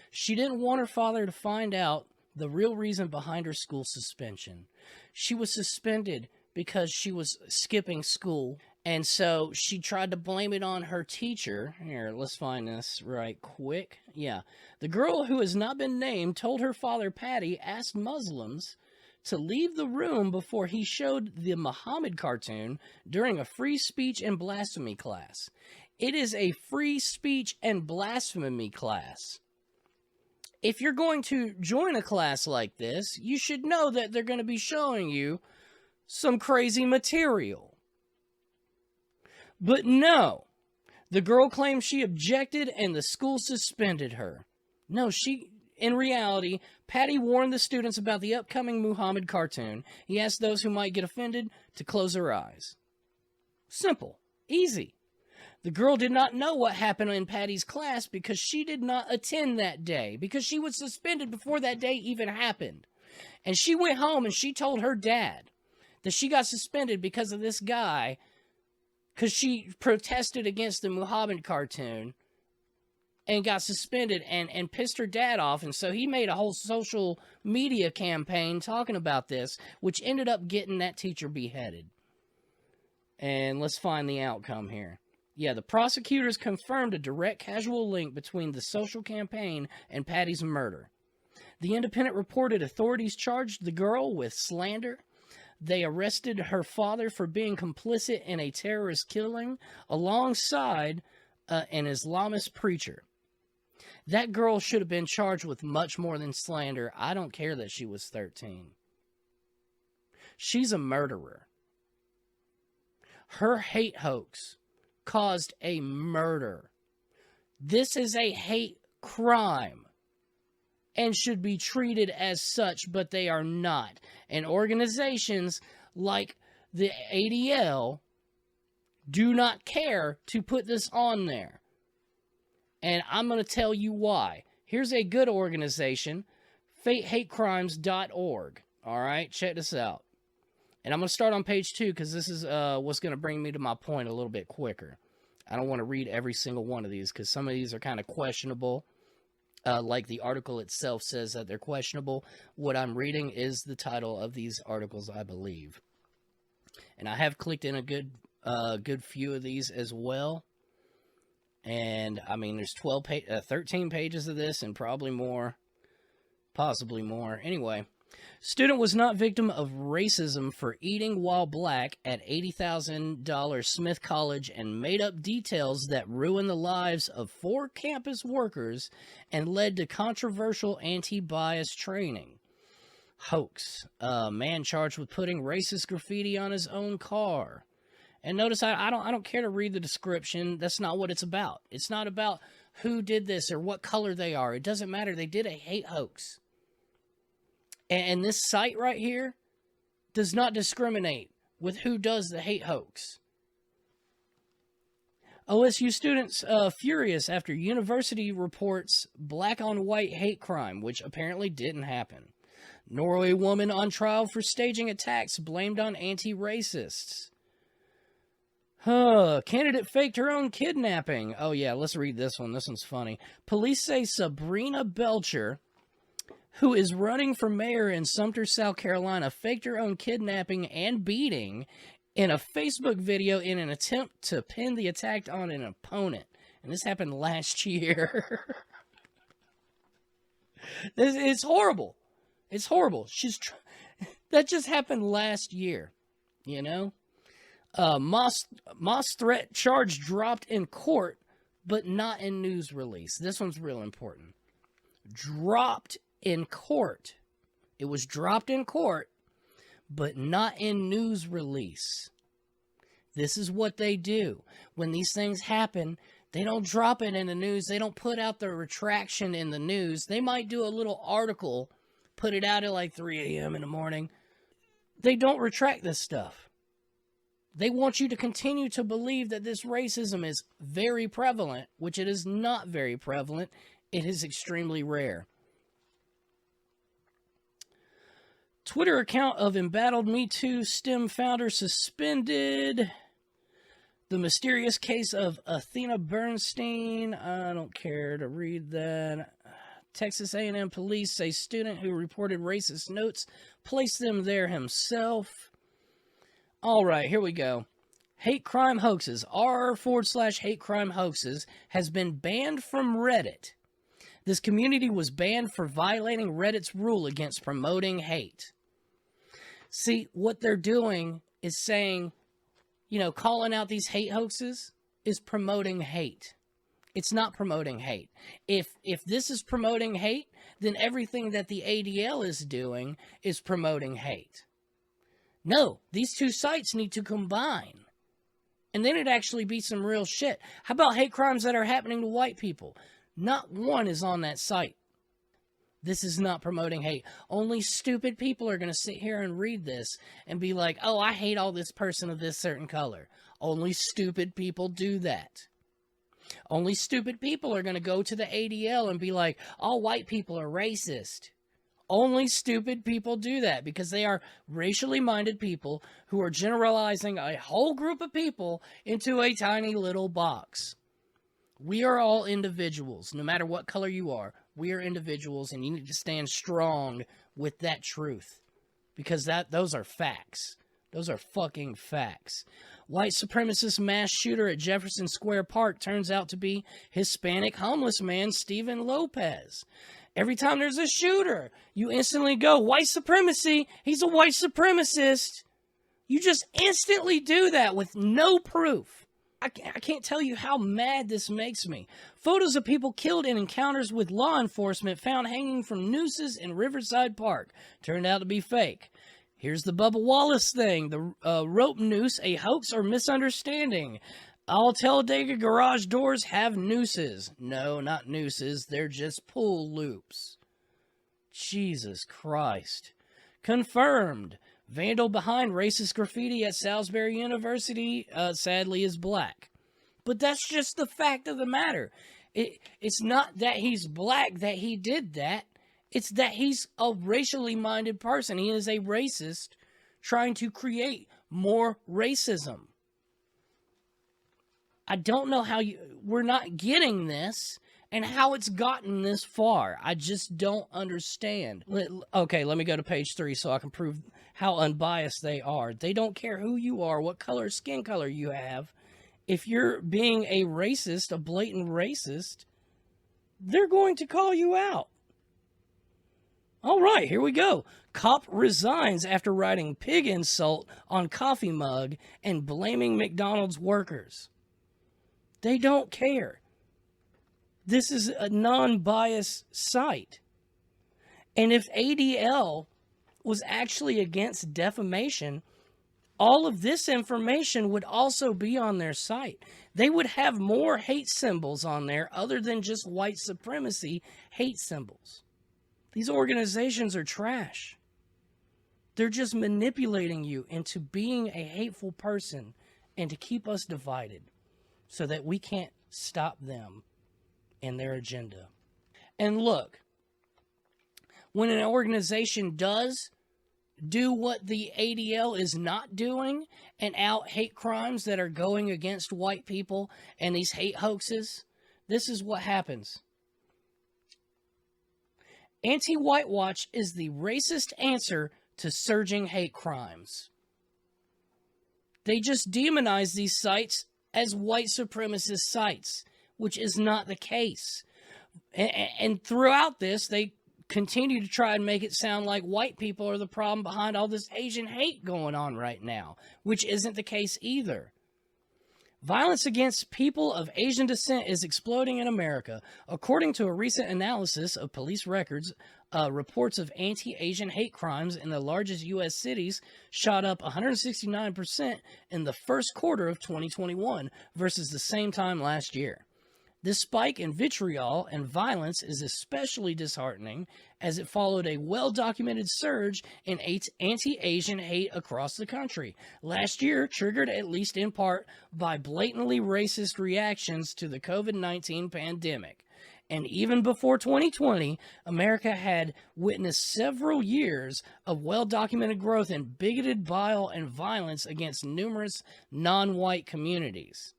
She didn't want her father to find out the real reason behind her school suspension. She was suspended because she was skipping school, and so she tried to blame it on her teacher. Here, let's find this right quick. Yeah. The girl, who has not been named, told her father, Patty, asked Muslims to leave the room before he showed the Muhammad cartoon during a free speech and blasphemy class. It is a free speech and blasphemy class. If you're going to join a class like this, you should know that they're going to be showing you some crazy material. But no, the girl claims she objected and the school suspended her. No, in reality, Patty warned the students about the upcoming Muhammad cartoon. He asked those who might get offended to close their eyes. Simple. Easy. The girl did not know what happened in Patty's class because she did not attend that day, because she was suspended before that day even happened. And she went home and she told her dad that she got suspended because of this guy, because she protested against the Muhammad cartoon and got suspended and pissed her dad off. And so he made a whole social media campaign talking about this, which ended up getting that teacher beheaded. And let's find the outcome here. Yeah, the prosecutors confirmed a direct causal link between the social campaign and Patty's murder. The Independent reported authorities charged the girl with slander. They arrested her father for being complicit in a terrorist killing alongside an Islamist preacher. That girl should have been charged with much more than slander. I don't care that she was 13. She's a murderer. Her hate hoax caused a murder. This is a hate crime and should be treated as such, but they are not. And organizations like the ADL do not care to put this on there. And I'm going to tell you why. Here's a good organization, hatecrimes.org. All right, check this out. And I'm going to start on page 2 because this is what's going to bring me to my point a little bit quicker. I don't want to read every single one of these because some of these are kind of questionable. Like the article itself says that they're questionable. What I'm reading is the title of these articles, I believe. And I have clicked in a good few of these as well. And, I mean, there's 13 pages of this and probably more. Possibly more. Anyway. Student was not victim of racism for eating while black at $80,000 Smith College and made up details that ruined the lives of 4 campus workers and led to controversial anti-bias training. Hoax. Man charged with putting racist graffiti on his own car. And notice I don't care to read the description. That's not what it's about. It's not about who did this or what color they are. It doesn't matter. They did a hate hoax. And this site right here does not discriminate with who does the hate hoax. OSU students furious after university reports black-on-white hate crime, which apparently didn't happen. Norway woman on trial for staging attacks blamed on anti-racists. Candidate faked her own kidnapping. Oh yeah, let's read this one. This one's funny. Police say Sabrina Belcher, who is running for mayor in Sumter, South Carolina, faked her own kidnapping and beating in a Facebook video in an attempt to pin the attack on an opponent. And this happened last year. It's horrible. It's horrible. That just happened last year, you know? Moss threat charge dropped in court, but not in news release. This one's real important. Dropped in court. It was dropped in court, but not in news release. This is what they do. When these things happen, they don't drop it in the news. They don't put out the retraction in the news. They might do a little article, put it out at like 3 a.m. in the morning. They don't retract this stuff. They want you to continue to believe that this racism is very prevalent, which it is not very prevalent. It is extremely rare. Twitter account of embattled Me Too STEM founder suspended. The mysterious case of Athena Bernstein. I don't care to read that. Texas A&M police say student who reported racist notes placed them there himself. All right, here we go. Hate crime hoaxes. r/hate crime hoaxes has been banned from Reddit. This community was banned for violating Reddit's rule against promoting hate. See, what they're doing is saying, you know, calling out these hate hoaxes is promoting hate. It's not promoting hate. If this is promoting hate, then everything that the ADL is doing is promoting hate. No, these two sites need to combine. And then it'd actually be some real shit. How about hate crimes that are happening to white people? Not one is on that site. This is not promoting hate. Only stupid people are going to sit here and read this and be like, oh, I hate all this person of this certain color. Only stupid people do that. Only stupid people are going to go to the ADL and be like, all white people are racist. Only stupid people do that because they are racially minded people who are generalizing a whole group of people into a tiny little box. We are all individuals, no matter what color you are. We are individuals, and you need to stand strong with that truth because those are facts. Those are fucking facts. White supremacist mass shooter at Jefferson Square Park turns out to be Hispanic homeless man Steven Lopez. Every time there's a shooter, you instantly go, white supremacy, he's a white supremacist. You just instantly do that with no proof. I can't tell you how mad this makes me. Photos of people killed in encounters with law enforcement found hanging from nooses in Riverside Park turned out to be fake. Here's the Bubba Wallace thing. The rope noose, a hoax or misunderstanding. All Talladega garage doors have nooses. No, not nooses. They're just pull loops. Jesus Christ. Confirmed. Vandal behind racist graffiti at Salisbury University, sadly, is black. But that's just the fact of the matter. It's not that he's black that he did that. It's that he's a racially minded person. He is a racist trying to create more racism. I don't know how we're not getting this and how it's gotten this far. I just don't understand. Okay, let me go to page 3 so I can prove how unbiased they are. They don't care who you are, what color, skin color you have. If you're being a racist, a blatant racist, they're going to call you out. All right, here we go. Cop resigns after writing pig insult on coffee mug and blaming McDonald's workers. They don't care. This is a non-biased site. And if ADL was actually against defamation, all of this information would also be on their site. They would have more hate symbols on there other than just white supremacy hate symbols. These organizations are trash. They're just manipulating you into being a hateful person and to keep us divided so that we can't stop them and their agenda. And look, when an organization does do what the ADL is not doing and out hate crimes that are going against white people and these hate hoaxes, this is what happens. Anti-whitewash is the racist answer to surging hate crimes. They just demonize these sites as white supremacist sites, which is not the case. And throughout this, they continue to try and make it sound like white people are the problem behind all this Asian hate going on right now, which isn't the case either. Violence against people of Asian descent is exploding in America. According to a recent analysis of police records, reports of anti-Asian hate crimes in the largest U.S. cities shot up 169% in the first quarter of 2021 versus the same time last year. This spike in vitriol and violence is especially disheartening as it followed a well-documented surge in anti-Asian hate across the country. Last year, triggered at least in part by blatantly racist reactions to the COVID-19 pandemic. And even before 2020, America had witnessed several years of well-documented growth in bigoted bile and violence against numerous non-white communities.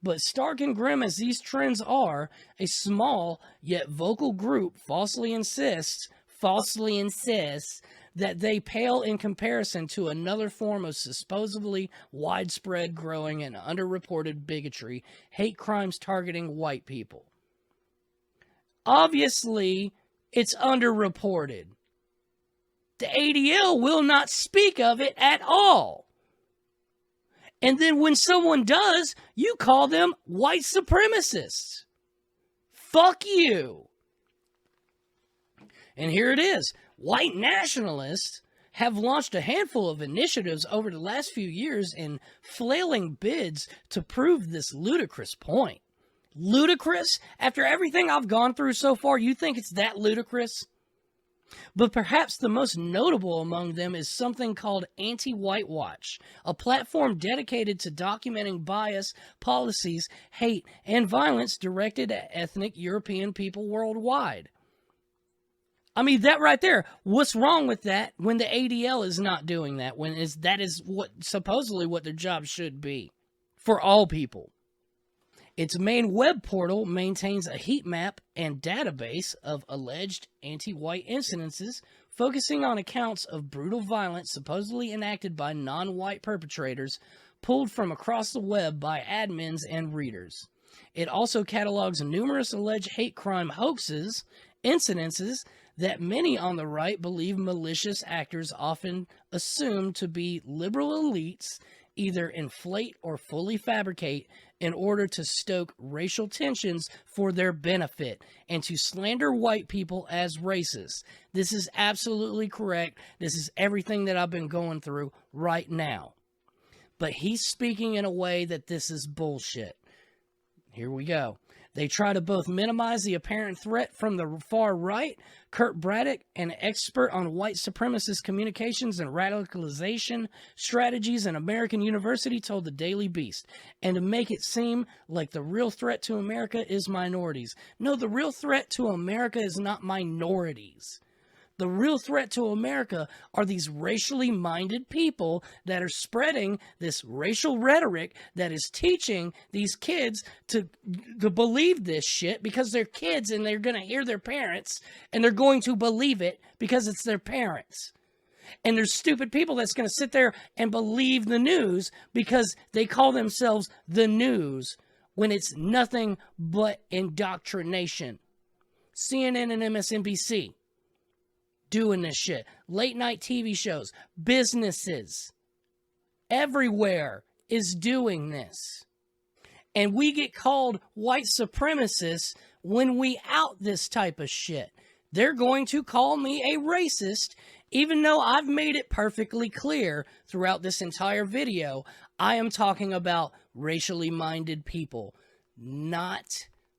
But stark and grim as these trends are, a small yet vocal group falsely insists that they pale in comparison to another form of supposedly widespread, growing, and underreported bigotry, hate crimes targeting white people. Obviously, it's underreported. The ADL will not speak of it at all. And then when someone does, you call them white supremacists. Fuck you. And here it is. White nationalists have launched a handful of initiatives over the last few years in flailing bids to prove this ludicrous point. Ludicrous? After everything I've gone through so far, you think it's that ludicrous? But perhaps the most notable among them is something called Anti-White Watch, a platform dedicated to documenting bias, policies, hate, and violence directed at ethnic European people worldwide. I mean, that right there, what's wrong with that when the ADL is not doing that, when that is what supposedly what their job should be for all people? Its main web portal maintains a heat map and database of alleged anti-white incidences, focusing on accounts of brutal violence supposedly enacted by non-white perpetrators, pulled from across the web by admins and readers. It also catalogs numerous alleged hate crime hoaxes, incidences that many on the right believe malicious actors often assume to be liberal elites either inflate or fully fabricate in order to stoke racial tensions for their benefit and to slander white people as racist. This is absolutely correct. This is everything that I've been going through right now. But he's speaking in a way that this is bullshit. Here we go. They try to both minimize the apparent threat from the far right. Kurt Braddock, an expert on white supremacist communications and radicalization strategies at American University, told the Daily Beast, and to make it seem like the real threat to America is minorities. No, the real threat to America is not minorities. The real threat to America are these racially minded people that are spreading this racial rhetoric that is teaching these kids to believe this shit because they're kids and they're going to hear their parents and they're going to believe it because it's their parents. And there's stupid people that's going to sit there and believe the news because they call themselves the news when it's nothing but indoctrination. CNN and MSNBC. Doing this shit. Late night TV shows, businesses, everywhere is doing this. And we get called white supremacists when we out this type of shit. They're going to call me a racist, even though I've made it perfectly clear throughout this entire video. I am talking about racially minded people, not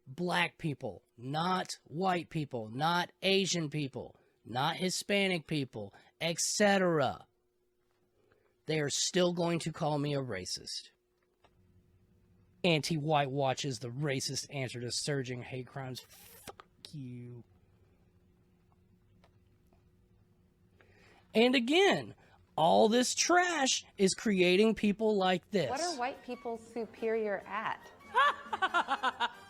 black people, not white people, not Asian people, not Hispanic people, etc. They are still going to call me a racist. Anti-White Watch is the racist answer to surging hate crimes. Fuck you. And again, all this trash is creating people like this. What are white people superior at?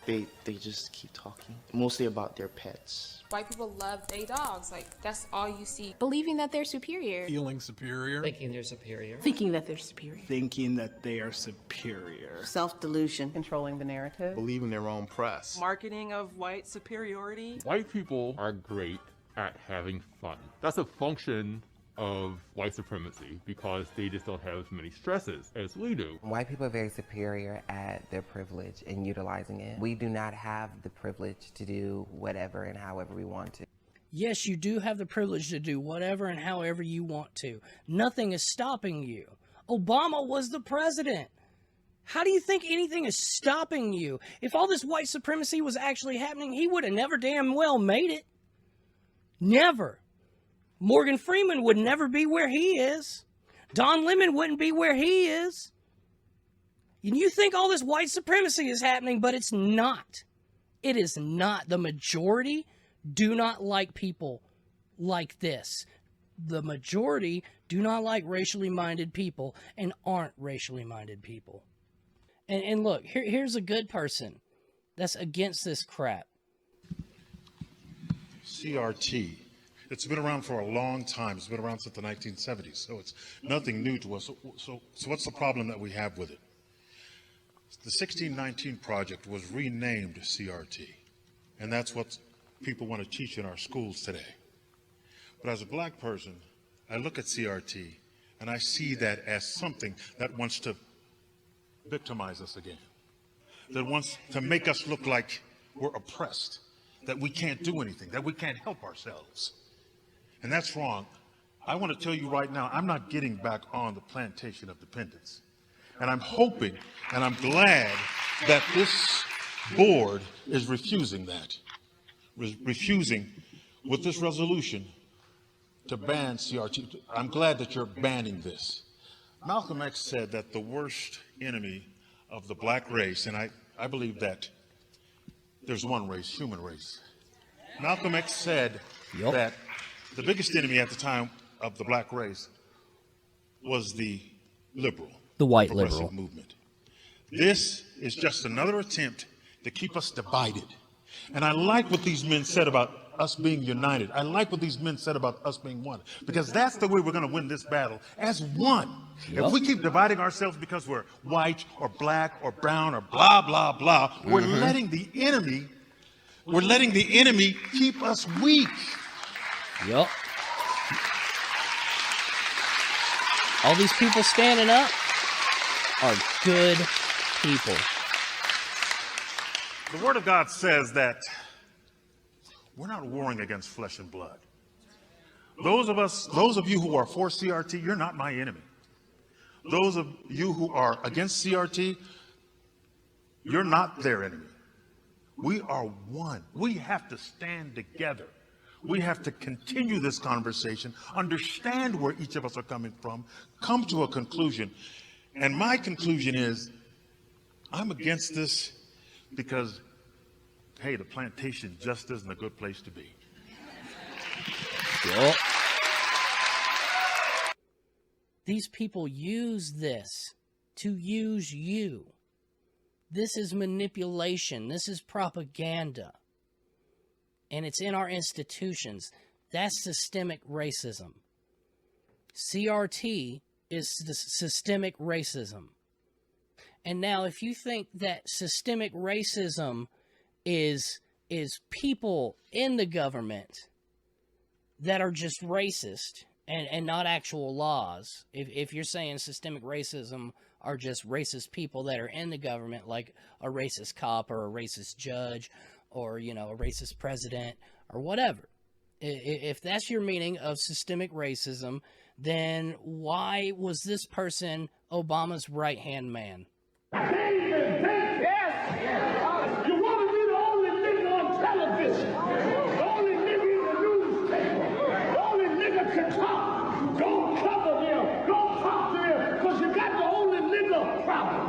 They just keep talking, mostly about their pets. White people love their dogs. Like, that's all you see. Believing that they're superior. Feeling superior. Thinking they're superior. Thinking that they're superior. Thinking that they are superior. Self-delusion. Controlling the narrative. Believing their own press. Marketing of white superiority. White people are great at having fun. That's a function of white supremacy because they just don't have as many stresses as we do. White people are very superior at their privilege and utilizing it. We do not have the privilege to do whatever and however we want to. Yes, you do have the privilege to do whatever and however you want to. Nothing is stopping you. Obama was the president. How do you think anything is stopping you? If all this white supremacy was actually happening, he would have never damn well made it. Never. Morgan Freeman would never be where he is. Don Lemon wouldn't be where he is. And you think all this white supremacy is happening, but it's not. It is not. The majority do not like people like this. The majority do not like racially minded people and aren't racially minded people. And look, here's a good person that's against this crap. CRT. It's been around for a long time. It's been around since the 1970s, so it's nothing new to us. So what's the problem that we have with it? The 1619 Project was renamed CRT, and that's what people want to teach in our schools today. But as a black person, I look at CRT, and I see that as something that wants to victimize us again, that wants to make us look like we're oppressed, that we can't do anything, that we can't help ourselves. And that's wrong. I want to tell you right now, I'm not getting back on the plantation of dependence. And I'm hoping and I'm glad that this board is refusing that, refusing with this resolution to ban CRT. I'm glad that you're banning this. Malcolm X said that the worst enemy of the black race, and I believe that there's one race, human race. Malcolm X said that the biggest enemy at the time of the black race was the liberal, the white progressive liberal movement. This is just another attempt to keep us divided. And I like what these men said about us being united. I like what these men said about us being one, because that's the way we're going to win this battle, as one. If we keep dividing ourselves because we're white or black or brown or blah, blah, blah, we're letting the enemy keep us weak. Yup. All these people standing up are good people. The Word of God says that we're not warring against flesh and blood. Those of you who are for CRT, you're not my enemy. Those of you who are against CRT, you're not their enemy. We are one. We have to stand together. We have to continue this conversation, understand where each of us are coming from, come to a conclusion. And my conclusion is, I'm against this because, hey, the plantation just isn't a good place to be. Yep. These people use this to use you. This is manipulation. This is propaganda. And it's in our institutions. That's systemic racism. CRT is systemic racism. And now if you think that systemic racism is people in the government that are just racist and not actual laws, if you're saying systemic racism are just racist people that are in the government, like a racist cop or a racist judge or, you know, a racist president or whatever, if that's your meaning of systemic racism, then why was this person Obama's right-hand man? You want to be the only nigga on television, the only nigga in the newspaper, the only nigga can talk. Don't cover them, don't talk to them, because you got the only nigga problem.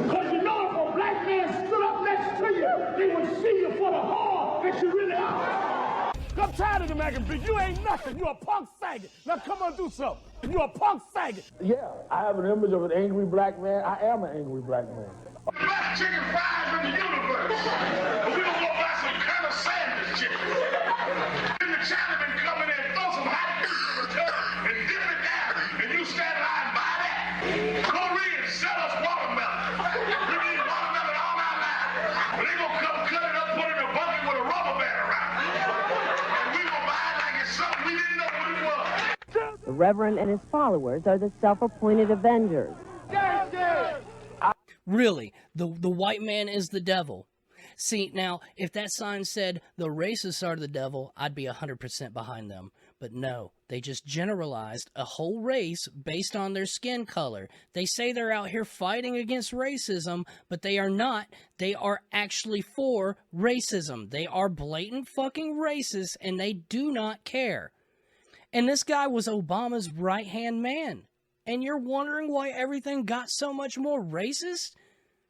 Because you know if a black man stood up next to you, they would see you for the whore that you really are. I'm tired of the American bitch. You ain't nothing. You a punk faggot. Now come on, do something. You a punk faggot. Yeah, I have an image of an angry black man. I am an angry black man. Best chicken fries in the universe. But we don't go buy some kind of sandwich chicken. Then the Chinaman come in and throw some hot chicken in return and dip it down. And you stand by and buy that. Koreans sell us watermelon. We need watermelon all our lives. But they gonna come cut it up, put it in a bucket with a rubber band around it. And we gonna buy it Reverend and his followers are the self-appointed avengers. Really, the white man is the devil. See, now, if that sign said the racists are the devil, I'd be 100% behind them. But no, they just generalized a whole race based on their skin color. They say they're out here fighting against racism, but they are not. They are actually for racism. They are blatant fucking racists, and they do not care. And this guy was Obama's right-hand man. And you're wondering why everything got so much more racist?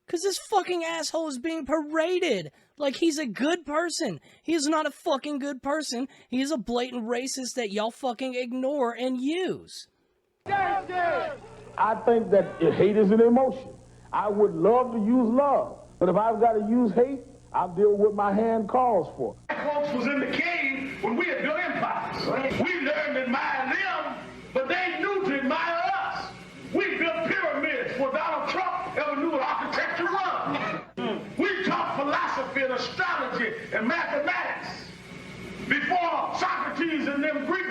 Because this fucking asshole is being paraded like he's a good person. He is not a fucking good person. He is a blatant racist that y'all fucking ignore and use. I think that hate is an emotion. I would love to use love, but if I've got to use hate, I'll deal with what my hand calls for. Folks was in the cave when we had built empires. We learned to admire them, but they knew to admire us. We built pyramids before Donald Trump ever knew what architecture was. We taught philosophy and astrology and mathematics before Socrates and them Greek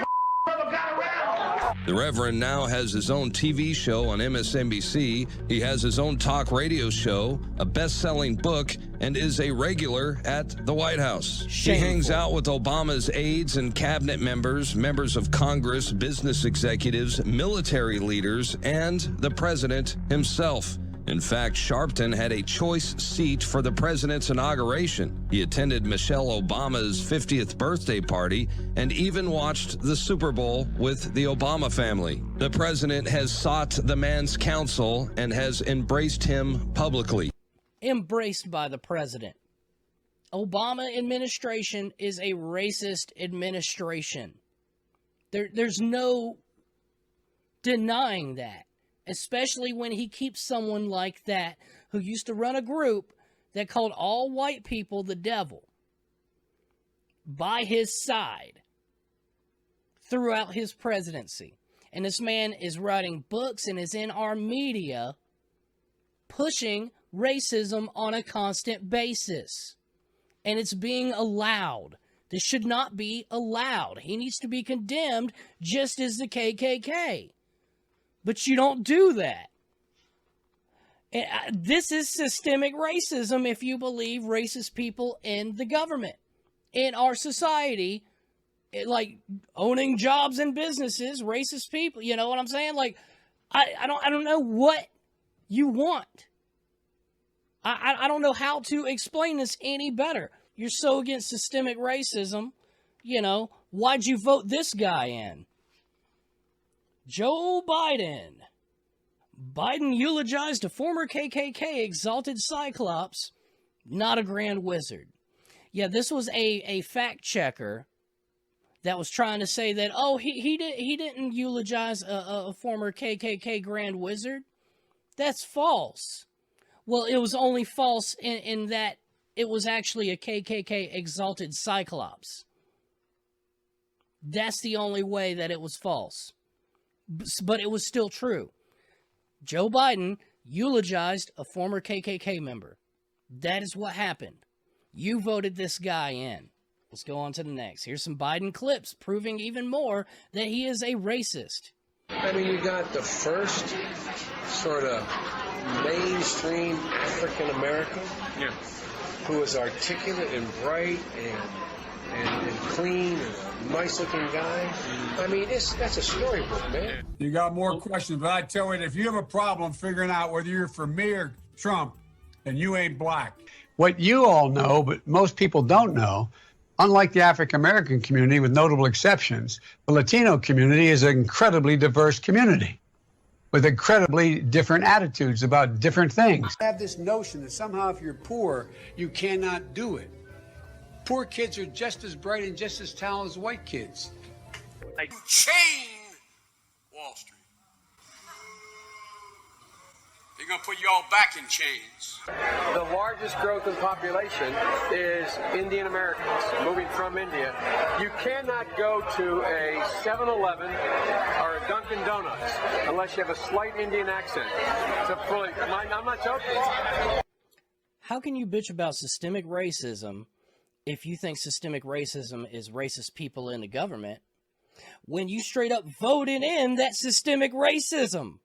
ever got around. The Reverend now has his own TV show on MSNBC. He has his own talk radio show, a best-selling book, and is a regular at the White House. Shameful. He hangs out with Obama's aides and cabinet members, members of Congress, business executives, military leaders, and the president himself. In fact, Sharpton had a choice seat for the president's inauguration. He attended Michelle Obama's 50th birthday party and even watched the Super Bowl with the Obama family. The president has sought the man's counsel and has embraced him publicly. Embraced by the president. Obama administration is a racist administration. There's no denying that. Especially when he keeps someone like that who used to run a group that called all white people the devil by his side throughout his presidency. And this man is writing books and is in our media pushing racism on a constant basis. And it's being allowed. This should not be allowed. He needs to be condemned just as the KKK. But you don't do that. And this is systemic racism if you believe racist people in the government, in our society, like owning jobs and businesses, racist people. You know what I'm saying? Like, I don't know what you want. I don't know how to explain this any better. You're so against systemic racism, you know, why'd you vote this guy in? Joe Biden. Biden eulogized a former KKK exalted cyclops, not a grand wizard. Yeah, this was a fact checker that was trying to say that, oh, he didn't eulogize a former KKK grand wizard. That's false. Well, it was only false in that it was actually a KKK exalted cyclops. That's the only way that it was false. But it was still true. Joe Biden eulogized a former KKK member. That is what happened. You voted this guy in. Let's go on to the next. Here's some Biden clips proving even more that he is a racist. I mean, you got the first sort of mainstream African American who is articulate and bright and clean and a nice-looking guy. I mean, that's a storybook, man. You got more questions, but I tell you, if you have a problem figuring out whether you're for me or Trump, then you ain't black. What you all know, but most people don't know, unlike the African-American community, with notable exceptions, the Latino community is an incredibly diverse community with incredibly different attitudes about different things. I have this notion that somehow if you're poor, you cannot do it. Poor kids are just as bright and just as talented as white kids. Chain Wall Street. They're going to put you all back in chains. The largest growth in population is Indian Americans moving from India. You cannot go to a 7-Eleven or a Dunkin' Donuts unless you have a slight Indian accent. I'm not joking. How can you bitch about systemic racism if you think systemic racism is racist people in the government, when you straight up voted in that systemic racism.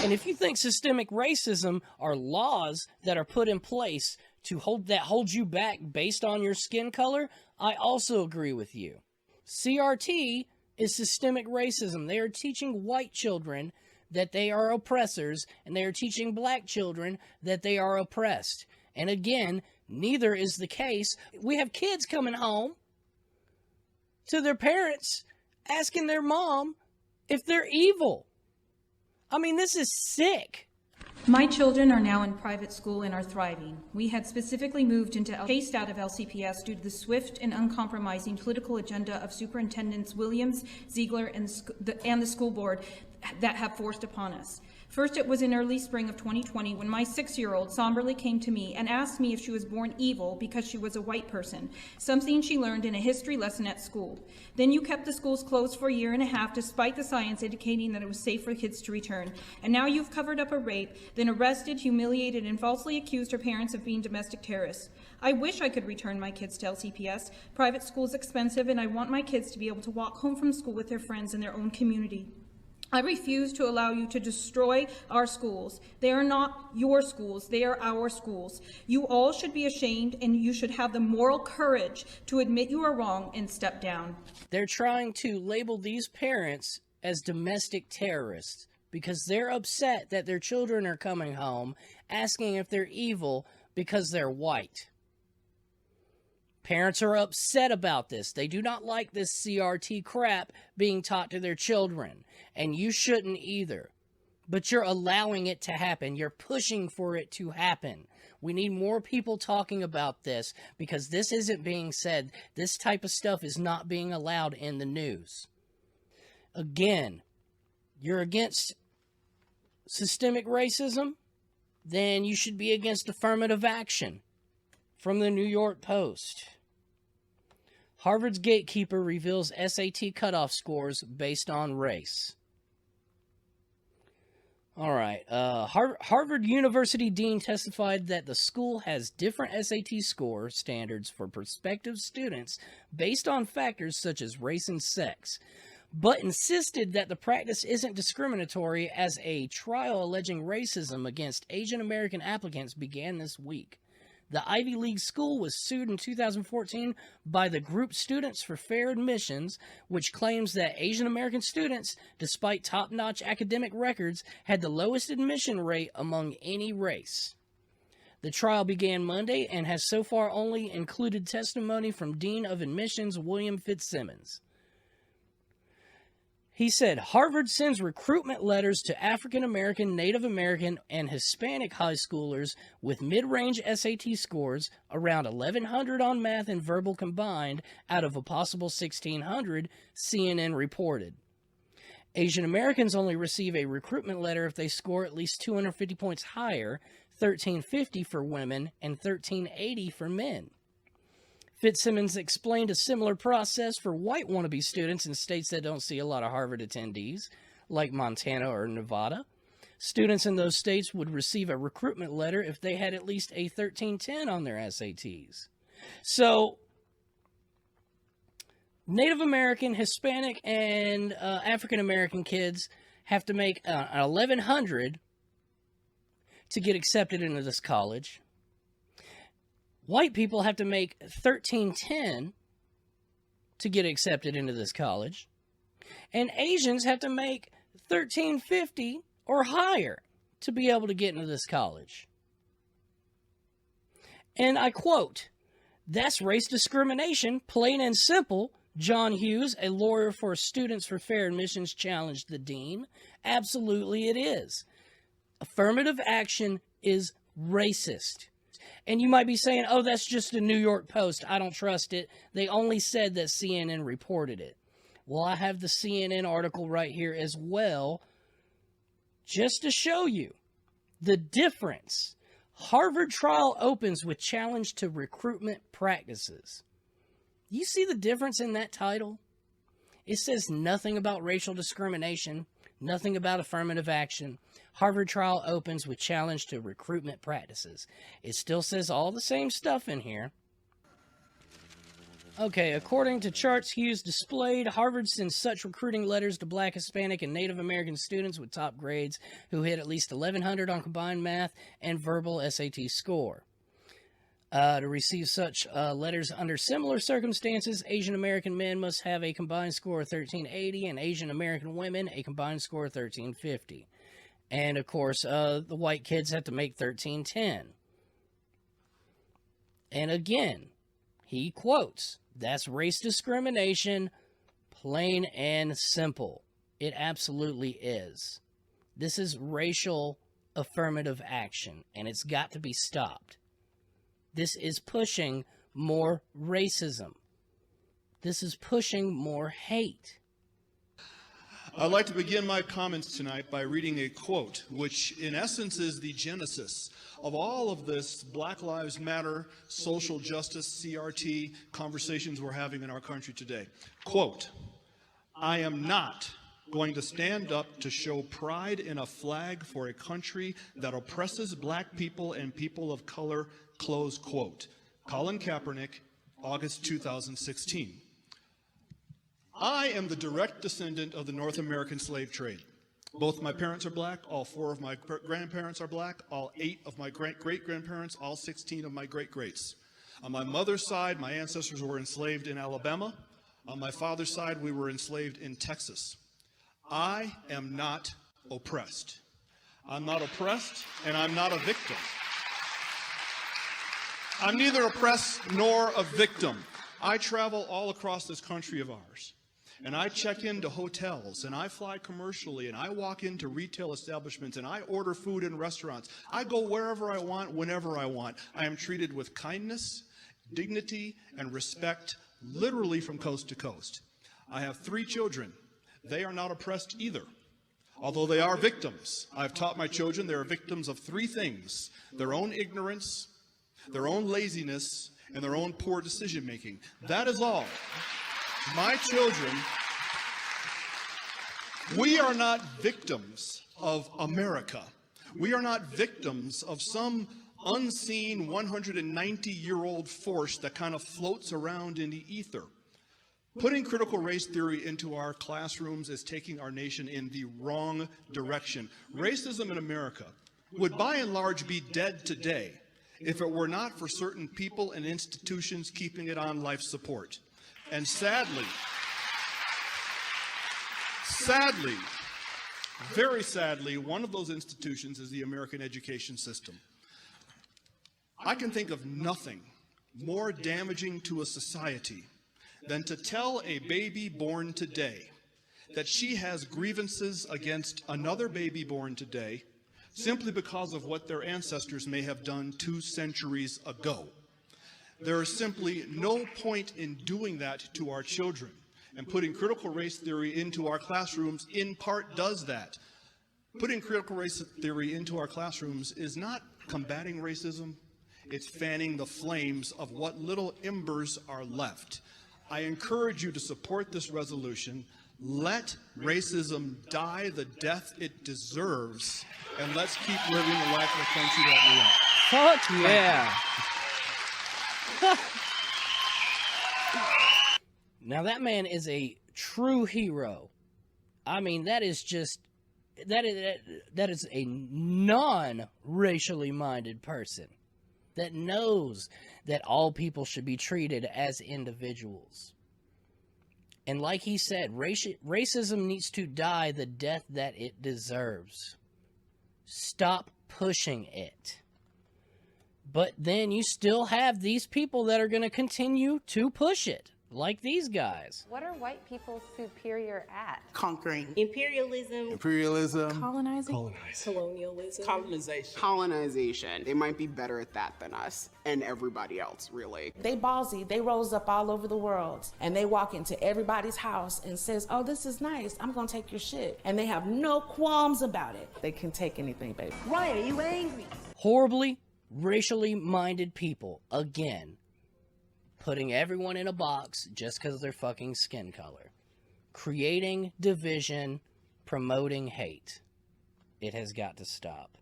And if you think systemic racism are laws that are put in place to hold you back based on your skin color, I also agree with you. CRT is systemic racism. They are teaching white children that they are oppressors, and they are teaching black children that they are oppressed. And again, neither is the case. We have kids coming home to their parents asking their mom if they're evil. I mean, this is sick. My children are now in private school and are thriving. We had specifically moved chased out of LCPS due to the swift and uncompromising political agenda of Superintendents Williams, Ziegler, and the school board that have forced upon us. First, it was in early spring of 2020 when my 6-year-old somberly came to me and asked me if she was born evil because she was a white person, something she learned in a history lesson at school. Then you kept the schools closed for a year and a half despite the science indicating that it was safe for kids to return. And now you've covered up a rape, then arrested, humiliated, and falsely accused her parents of being domestic terrorists. I wish I could return my kids to LCPS. Private school is expensive, and I want my kids to be able to walk home from school with their friends in their own community. I refuse to allow you to destroy our schools. They are not your schools, they are our schools. You all should be ashamed, and you should have the moral courage to admit you are wrong and step down. They're trying to label these parents as domestic terrorists because they're upset that their children are coming home asking if they're evil because they're white. Parents are upset about this. They do not like this CRT crap being taught to their children, and you shouldn't either. But you're allowing it to happen. You're pushing for it to happen. We need more people talking about this because this isn't being said. This type of stuff is not being allowed in the news. Again, you're against systemic racism, then you should be against affirmative action. From the New York Post. Harvard's gatekeeper reveals SAT cutoff scores based on race. All right. Harvard University dean testified that the school has different SAT score standards for prospective students based on factors such as race and sex, but insisted that the practice isn't discriminatory as a trial alleging racism against Asian American applicants began this week. The Ivy League school was sued in 2014 by the group Students for Fair Admissions, which claims that Asian American students, despite top-notch academic records, had the lowest admission rate among any race. The trial began Monday and has so far only included testimony from Dean of Admissions William Fitzsimmons. He said, Harvard sends recruitment letters to African American, Native American, and Hispanic high schoolers with mid-range SAT scores around 1,100 on math and verbal combined out of a possible 1,600, CNN reported. Asian Americans only receive a recruitment letter if they score at least 250 points higher, 1,350 for women and 1,380 for men. Fitzsimmons explained a similar process for white wannabe students in states that don't see a lot of Harvard attendees, like Montana or Nevada. Students in those states would receive a recruitment letter if they had at least a 1310 on their SATs. So, Native American, Hispanic, and African American kids have to make 1,100 to get accepted into this college. White people have to make 1,310 to get accepted into this college. And Asians have to make 1,350 or higher to be able to get into this college. And I quote, "That's race discrimination, plain and simple." John Hughes, a lawyer for Students for Fair Admissions, challenged the dean. Absolutely it is. Affirmative action is racist. And you might be saying, oh, that's just a New York Post. I don't trust it. They only said that CNN reported it. Well, I have the CNN article right here as well, just to show you the difference. Harvard trial opens with challenge to recruitment practices. You see the difference in that title? It says nothing about racial discrimination, nothing about affirmative action. Harvard trial opens with challenge to recruitment practices. It still says all the same stuff in here. Okay, according to charts Hughes displayed, Harvard sends such recruiting letters to Black, Hispanic, and Native American students with top grades who hit at least 1,100 on combined math and verbal SAT score. To receive such letters under similar circumstances, Asian American men must have a combined score of 1380 and Asian American women a combined score of 1350. And, of course, the white kids have to make 1310. And again, he quotes, that's race discrimination, plain and simple. It absolutely is. This is racial affirmative action, and it's got to be stopped. This is pushing more racism. This is pushing more hate. I'd like to begin my comments tonight by reading a quote, which in essence is the genesis of all of this Black Lives Matter, social justice, CRT conversations we're having in our country today. Quote, I am not going to stand up to show pride in a flag for a country that oppresses black people and people of color, close quote. Colin Kaepernick, August 2016. I am the direct descendant of the North American slave trade. Both my parents are black, all 4 of my grandparents are black, all 8 of my great-great-grandparents, all 16 of my great-greats. On my mother's side, my ancestors were enslaved in Alabama. On my father's side, we were enslaved in Texas. I am not oppressed. I'm not oppressed, and I'm not a victim. I'm neither oppressed nor a victim. I travel all across this country of ours. And I check into hotels, and I fly commercially, and I walk into retail establishments, and I order food in restaurants. I go wherever I want, whenever I want. I am treated with kindness, dignity, and respect, literally from coast to coast. I have 3 children. They are not oppressed either, although they are victims. I've taught my children they are victims of 3 things: their own ignorance, their own laziness, and their own poor decision making. That is all. My children, we are not victims of America. We are not victims of some unseen 190-year-old force that kind of floats around in the ether. Putting critical race theory into our classrooms is taking our nation in the wrong direction. Racism in America would by and large be dead today if it were not for certain people and institutions keeping it on life support. And sadly, very sadly, one of those institutions is the American education system. I can think of nothing more damaging to a society than to tell a baby born today that she has grievances against another baby born today simply because of what their ancestors may have done 2 centuries ago. There is simply no point in doing that to our children, and putting critical race theory into our classrooms in part does that. Putting critical race theory into our classrooms is not combating racism, it's fanning the flames of what little embers are left. I encourage you to support this resolution. Let racism die the death it deserves, and let's keep living the life of the country that we are. Fuck yeah. Now that man is a true hero. I mean, that is just that is a non-racially minded person that knows that all people should be treated as individuals. And like he said, racism needs to die the death that it deserves. Stop pushing it. But then you still have these people that are going to continue to push it, like these guys. What are white people superior at? Conquering. Imperialism. Colonizing. Colonialism. Colonization. They might be better at that than us and everybody else, really. They ballsy. They rose up all over the world, and they walk into everybody's house and says, oh, this is nice. I'm going to take your shit. And they have no qualms about it. They can take anything, baby. Why are you angry? Horribly racially minded people, again, putting everyone in a box just because of their fucking skin color, creating division, promoting hate. It has got to stop.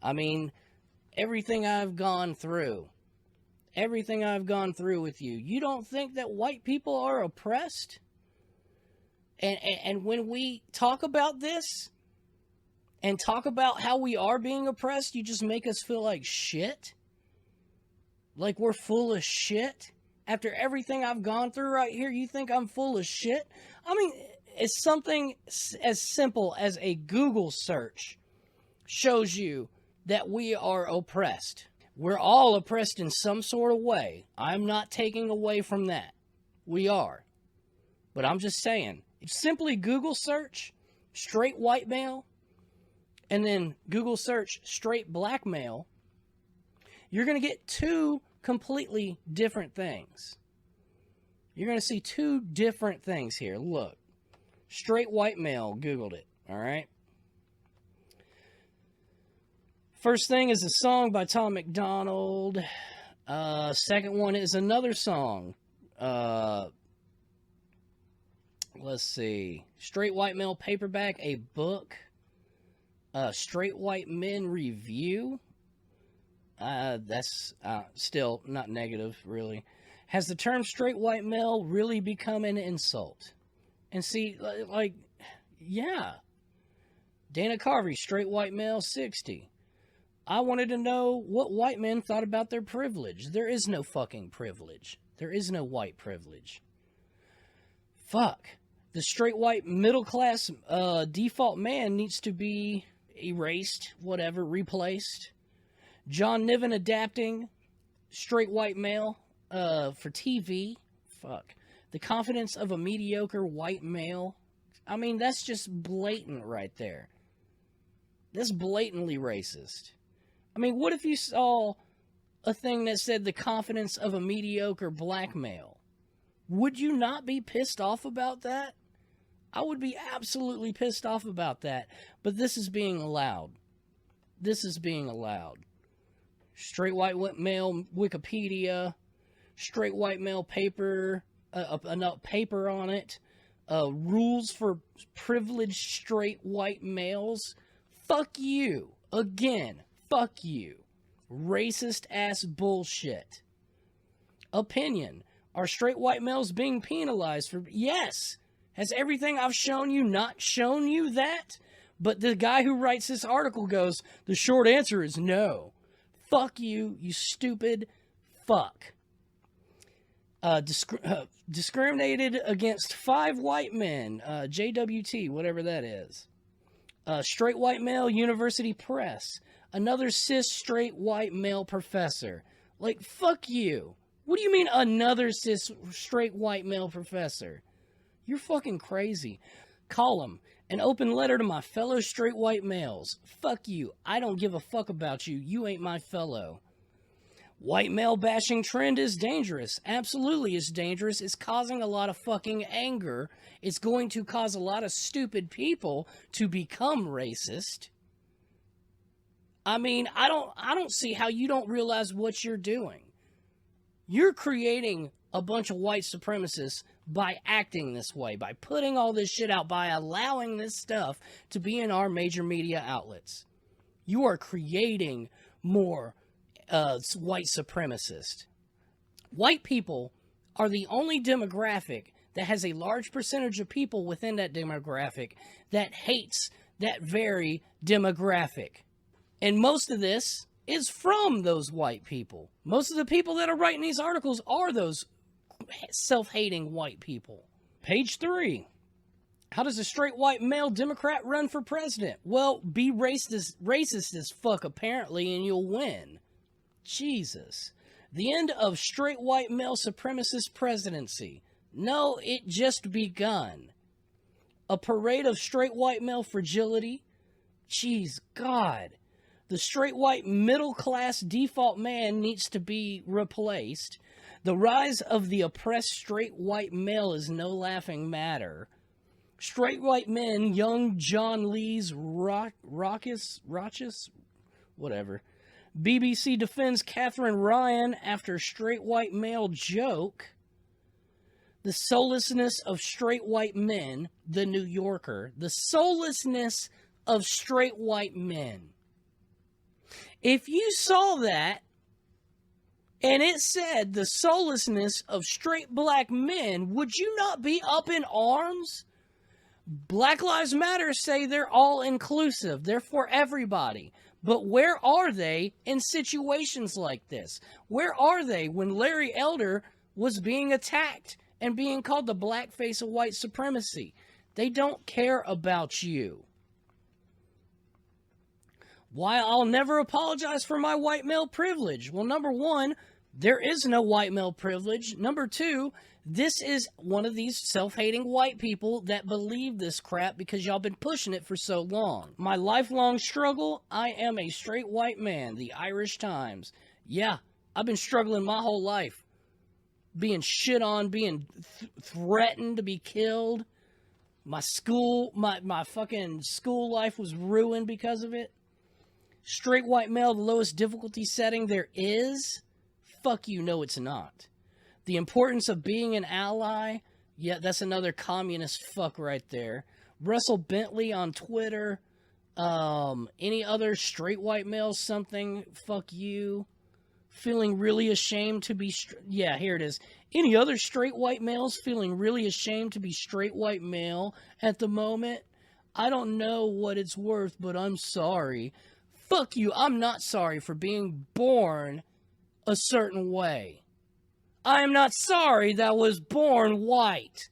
I mean, everything I've gone through, everything I've gone through with you, you don't think that white people are oppressed? And when we talk about this and talk about how we are being oppressed, you just make us feel like shit? Like we're full of shit? After everything I've gone through right here, you think I'm full of shit? I mean, it's something as simple as a Google search shows you that we are oppressed. We're all oppressed in some sort of way. I'm not taking away from that. We are. But I'm just saying, if simply Google search straight white male and then Google search straight black male, you're going to get two completely different things. You're going to see two different things here. Look. Straight white male, Googled it, all right? First thing is a song by Tom McDonald. Second one is another song. Let's see. Straight white male paperback, a book. Straight white men review. That's still not negative, really. Has the term straight white male really become an insult? And see, like, yeah. Dana Carvey, straight white male, 60. I wanted to know what white men thought about their privilege. There is no fucking privilege. There is no white privilege. Fuck. The straight white middle class default man needs to be erased, whatever, replaced. John Niven adapting straight white male for TV. Fuck. The confidence of a mediocre white male. I mean, that's just blatant right there. That's blatantly racist. I mean, what if you saw a thing that said the confidence of a mediocre black male? Would you not be pissed off about that? I would be absolutely pissed off about that. But this is being allowed. This is being allowed. Straight white male Wikipedia. Straight white male paper. A paper on it. Rules for privileged straight white males. Fuck you. Again, fuck you. Racist ass bullshit. Opinion. Are straight white males being penalized for... Yes. Has everything I've shown you not shown you that? But the guy who writes this article goes, the short answer is no. Fuck you, you stupid fuck. Discriminated against 5 white men. JWT, whatever that is. Straight white male university press. Another cis straight white male professor. Like, fuck you. What do you mean another cis straight white male professor? You're fucking crazy. Column. An open letter to my fellow straight white males. Fuck you. I don't give a fuck about you. You ain't my fellow. White male bashing trend is dangerous. Absolutely it's dangerous. It's causing a lot of fucking anger. It's going to cause a lot of stupid people to become racist. I mean, I don't see how you don't realize what you're doing. You're creating a bunch of white supremacists by acting this way, by putting all this shit out, by allowing this stuff to be in our major media outlets. You are creating more white supremacists. White people are the only demographic that has a large percentage of people within that demographic that hates that very demographic. And most of this is from those white people. Most of the people that are writing these articles are those self-hating white people. Page 3. How does a straight white male Democrat run for president? Well, be racist as fuck, apparently, and you'll win. Jesus. The end of straight white male supremacist presidency. No, it just begun. A parade of straight white male fragility. Jeez, God. The straight white middle class default man needs to be replaced. The rise of the oppressed straight white male is no laughing matter. Straight white men, young John Lee's raucous, whatever. BBC defends Catherine Ryan after straight white male joke. The soullessness of straight white men, The New Yorker. The soullessness of straight white men. If you saw that, and it said the soullessness of straight black men, would you not be up in arms? Black Lives Matter say they're all inclusive. They're for everybody. But where are they in situations like this? Where are they when Larry Elder was being attacked and being called the black face of white supremacy? They don't care about you. Why I'll never apologize for my white male privilege. Well, number one, there is no white male privilege. Number two, this is one of these self-hating white people that believe this crap because y'all been pushing it for so long. My lifelong struggle, I am a straight white man. The Irish Times. Yeah, I've been struggling my whole life. Being shit on, being threatened to be killed. My fucking school life was ruined because of it. Straight white male, the lowest difficulty setting there is? Fuck you, no it's not. The importance of being an ally? Yeah, that's another communist fuck right there. Russell Bentley on Twitter. Any other straight white male something? Fuck you. Feeling really ashamed to be... Yeah, here it is. Any other straight white males feeling really ashamed to be straight white male at the moment? I don't know what it's worth, but I'm sorry. Fuck you, I'm not sorry for being born a certain way. I am not sorry that I was born white.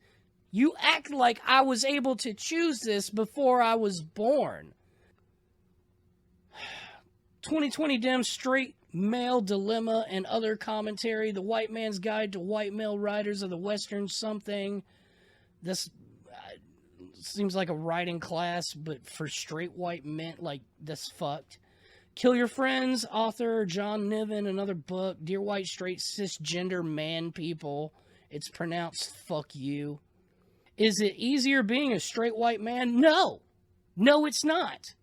You act like I was able to choose this before I was born. 2020 Dem Straight Male Dilemma and Other Commentary. The White Man's Guide to White Male Writers of the Western something. This seems like a writing class, but for straight white men, like, that's fucked. Kill Your Friends, author John Niven, another book. Dear White Straight Cisgender Man People. It's pronounced fuck you. Is it easier being a straight white man? No. No, it's not.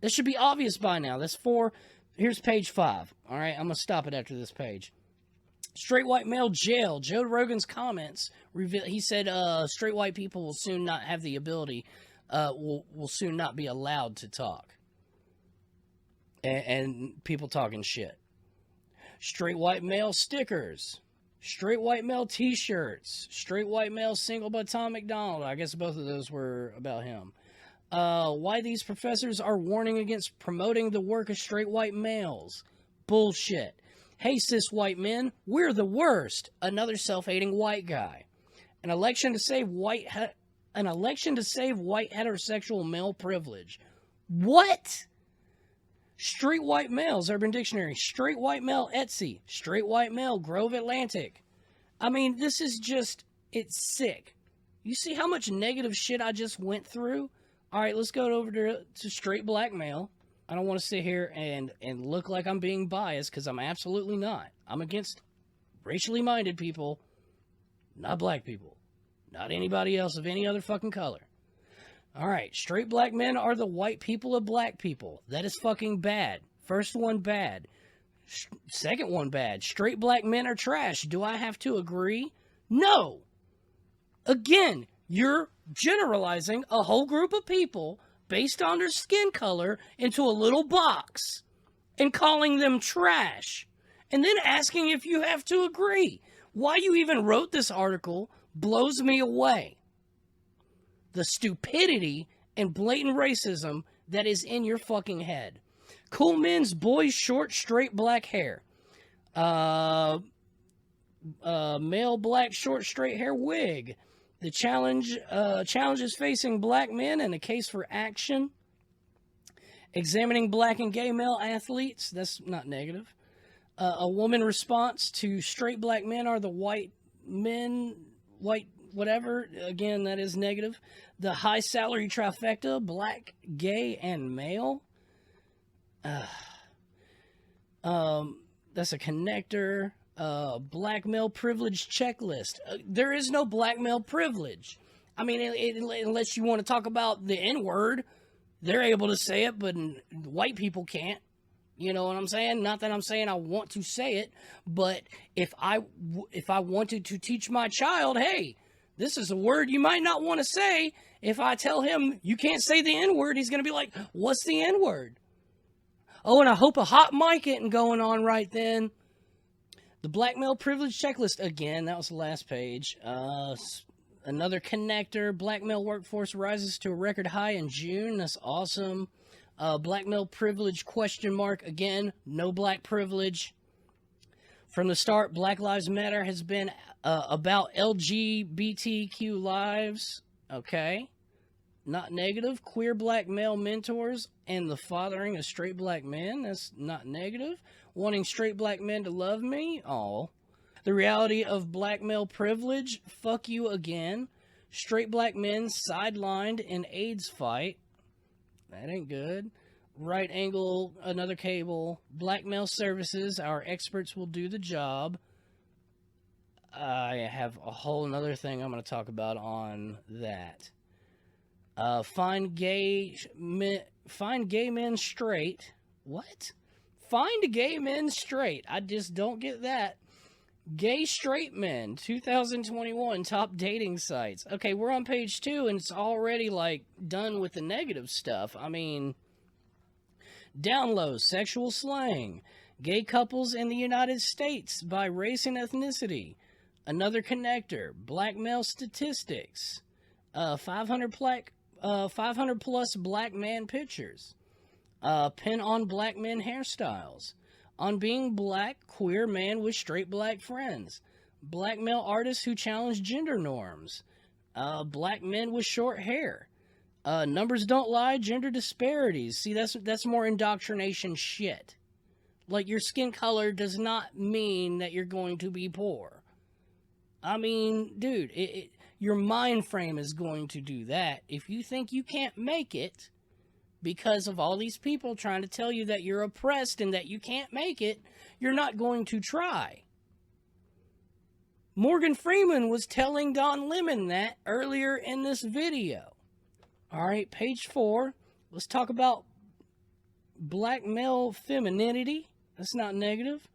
This should be obvious by now. That's for... Here's page 5. All right, I'm going to stop it after this page. Straight white male jail. Joe Rogan's comments reveal. He said straight white people will soon not have the ability, will soon not be allowed to talk. And people talking shit. Straight white male stickers. Straight white male t-shirts. Straight white male single by Tom McDonald. I guess both of those were about him. Why these professors are warning against promoting the work of straight white males. Bullshit. Hey, cis white men, we're the worst. Another self-hating white guy. An election to save white heterosexual male privilege. What? Straight white males, Urban Dictionary. Straight white male, Etsy. Straight white male, Grove Atlantic. I mean, this is just, it's sick. You see how much negative shit I just went through? All right, let's go over to straight black male. I don't want to sit here and look like I'm being biased, because I'm absolutely not. I'm against racially minded people, not black people. Not anybody else of any other fucking color. All right, straight black men are the white people of black people. That is fucking bad. First one, bad. Second one, bad. Straight black men are trash. Do I have to agree? No. Again, you're generalizing a whole group of people based on their skin color into a little box and calling them trash. And then asking if you have to agree. Why you even wrote this article blows me away. The stupidity and blatant racism that is in your fucking head. Cool men's boys short straight black hair. Male black short straight hair wig. The challenges facing black men and a case for action. Examining black and gay male athletes. That's not negative. A woman response to straight black men are the white men, white whatever. Again, that is negative. The high salary trifecta, black, gay, and male. That's a connector. Black male privilege checklist. There is no black male privilege. I mean, unless you want to talk about the N-word, they're able to say it, but white people can't. You know what I'm saying? Not that I'm saying I want to say it, but if I wanted to teach my child, hey, this is a word you might not want to say. If I tell him you can't say the N-word, he's going to be like, what's the N-word? Oh, and I hope a hot mic isn't going on right then. The black male privilege checklist, again, that was the last page. Another connector. Black male workforce rises to a record high in June. That's awesome. Black male privilege question mark. Again, no black privilege. From the start, Black Lives Matter has been about LGBTQ lives. Okay. Not negative. Queer black male mentors and the fathering of straight black men. That's not negative. Wanting straight black men to love me. Oh. The reality of black male privilege. Fuck you again. Straight black men sidelined in AIDS fight. That ain't good. Right angle, another cable. Black male services. Our experts will do the job. I have a whole nother thing I'm going to talk about on that. Find gay men straight. What? Find gay men straight. I just don't get that. Gay straight men, 2021 top dating sites. Okay, we're on page 2 and it's already like done with the negative stuff. I mean, down low, sexual slang. Gay couples in the United States by race and ethnicity. Another connector. Black male statistics. 500 plus black man pictures. Pin on black men hairstyles. On being black, queer man with straight black friends. Black male artists who challenge gender norms. Black men with short hair. Numbers don't lie, gender disparities. See, that's more indoctrination shit. Like, your skin color does not mean that you're going to be poor. I mean, dude, your mind frame is going to do that. If you think you can't make it because of all these people trying to tell you that you're oppressed and that you can't make it, you're not going to try. Morgan Freeman was telling Don Lemon that earlier in this video. All right, page 4. Let's talk about black male femininity. That's not negative.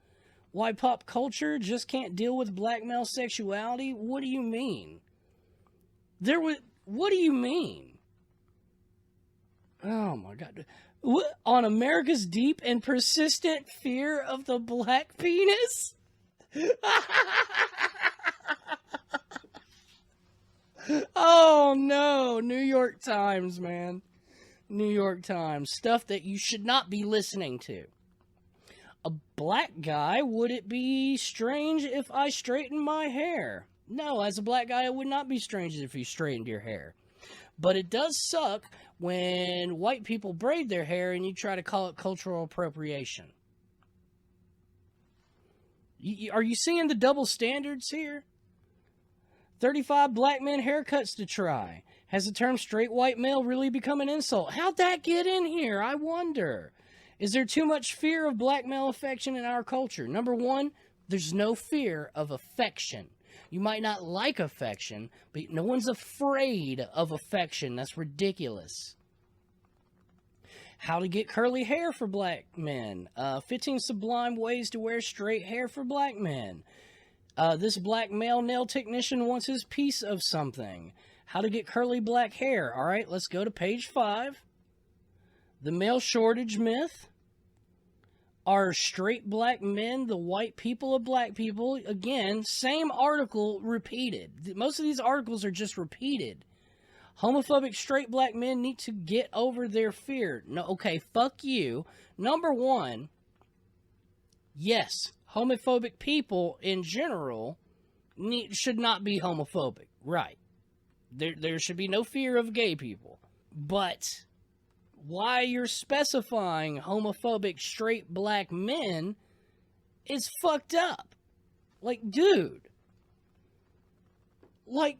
Why pop culture just can't deal with black male sexuality? What do you mean? What do you mean? Oh my God. On America's deep and persistent fear of the black penis? Oh no, New York Times, man. New York Times. Stuff that you should not be listening to. A black guy, would it be strange if I straightened my hair? No, as a black guy, it would not be strange if you straightened your hair. But it does suck when white people braid their hair and you try to call it cultural appropriation. Are you seeing the double standards here? 35 black men haircuts to try. Has the term straight white male really become an insult? How'd that get in here? I wonder. Is there too much fear of black male affection in our culture? Number one, there's no fear of affection. You might not like affection, but no one's afraid of affection. That's ridiculous. How to get curly hair for black men. 15 sublime ways to wear straight hair for black men. This black male nail technician wants his piece of something. How to get curly black hair. All right, let's go to page 5. The male shortage myth. Are straight black men the white people of black people? Again, same article repeated. Most of these articles are just repeated. Homophobic straight black men need to get over their fear. No, okay, fuck you. Number one, yes, homophobic people in general should not be homophobic. Right. There should be no fear of gay people. But why you're specifying homophobic straight black men is fucked up. Like, dude. Like,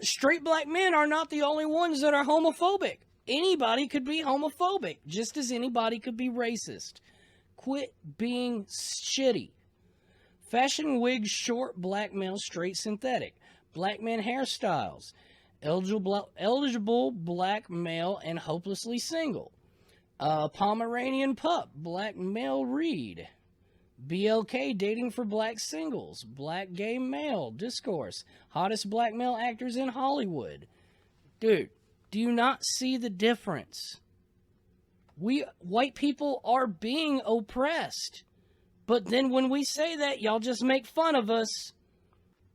straight black men are not the only ones that are homophobic. Anybody could be homophobic, just as anybody could be racist. Quit being shitty. Fashion wig, short, black male, straight, synthetic. Black men hairstyles. Eligible black male and hopelessly single. Pomeranian pup, black male read. BLK dating for black singles. Black gay male discourse. Hottest black male actors in Hollywood. Dude, do you not see the difference? We white people are being oppressed But then when we say that, y'all just make fun of us.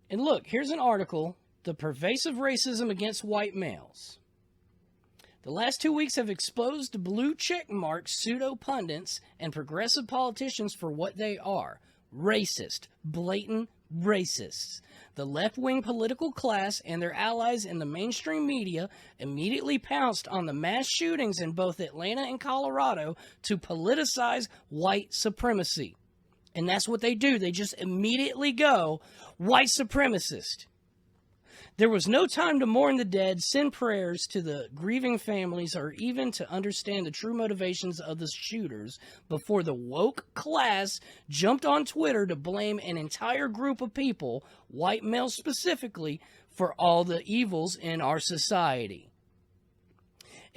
And look, here's an article, The Pervasive Racism Against White Males. The last 2 weeks have exposed blue check mark pseudo-pundits and progressive politicians for what they are. Racist. Blatant racists. The left-wing political class and their allies in the mainstream media immediately pounced on the mass shootings in both Atlanta and Colorado to politicize white supremacy. And that's what they do. They just immediately go, white supremacist. There was no time to mourn the dead, send prayers to the grieving families, or even to understand the true motivations of the shooters before the woke class jumped on Twitter to blame an entire group of people, white males specifically, for all the evils in our society.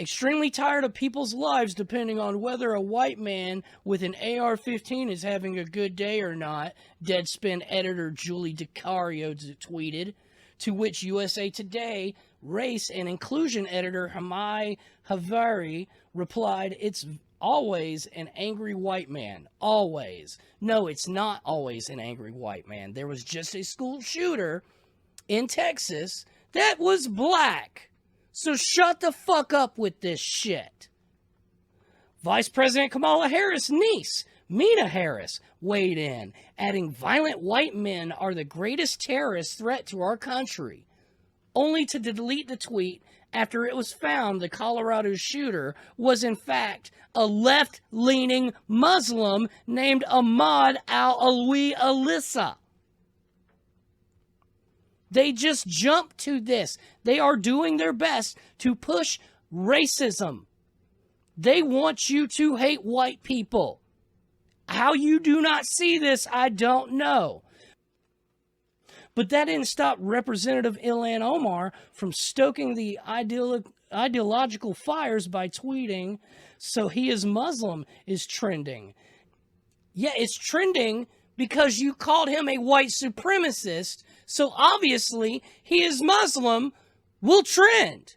Extremely tired of people's lives depending on whether a white man with an AR-15 is having a good day or not, Deadspin editor Julie DiCario tweeted. To which USA Today race and inclusion editor Hamai Havari replied, "It's always an angry white man. Always." No, it's not always an angry white man. There was just a school shooter in Texas that was black. So shut the fuck up with this shit. Vice President Kamala Harris' niece, Mina Harris, weighed in, adding violent white men are the greatest terrorist threat to our country, only to delete the tweet after it was found the Colorado shooter was in fact a left-leaning Muslim named Ahmad Al-Alwi Alissa. They just jumped to this. They are doing their best to push racism. They want you to hate white people. How you do not see this, I don't know. But that didn't stop Representative Ilhan Omar from stoking the ideological fires by tweeting, "So he is Muslim" is trending. Yeah, it's trending because you called him a white supremacist, so obviously he is Muslim will trend.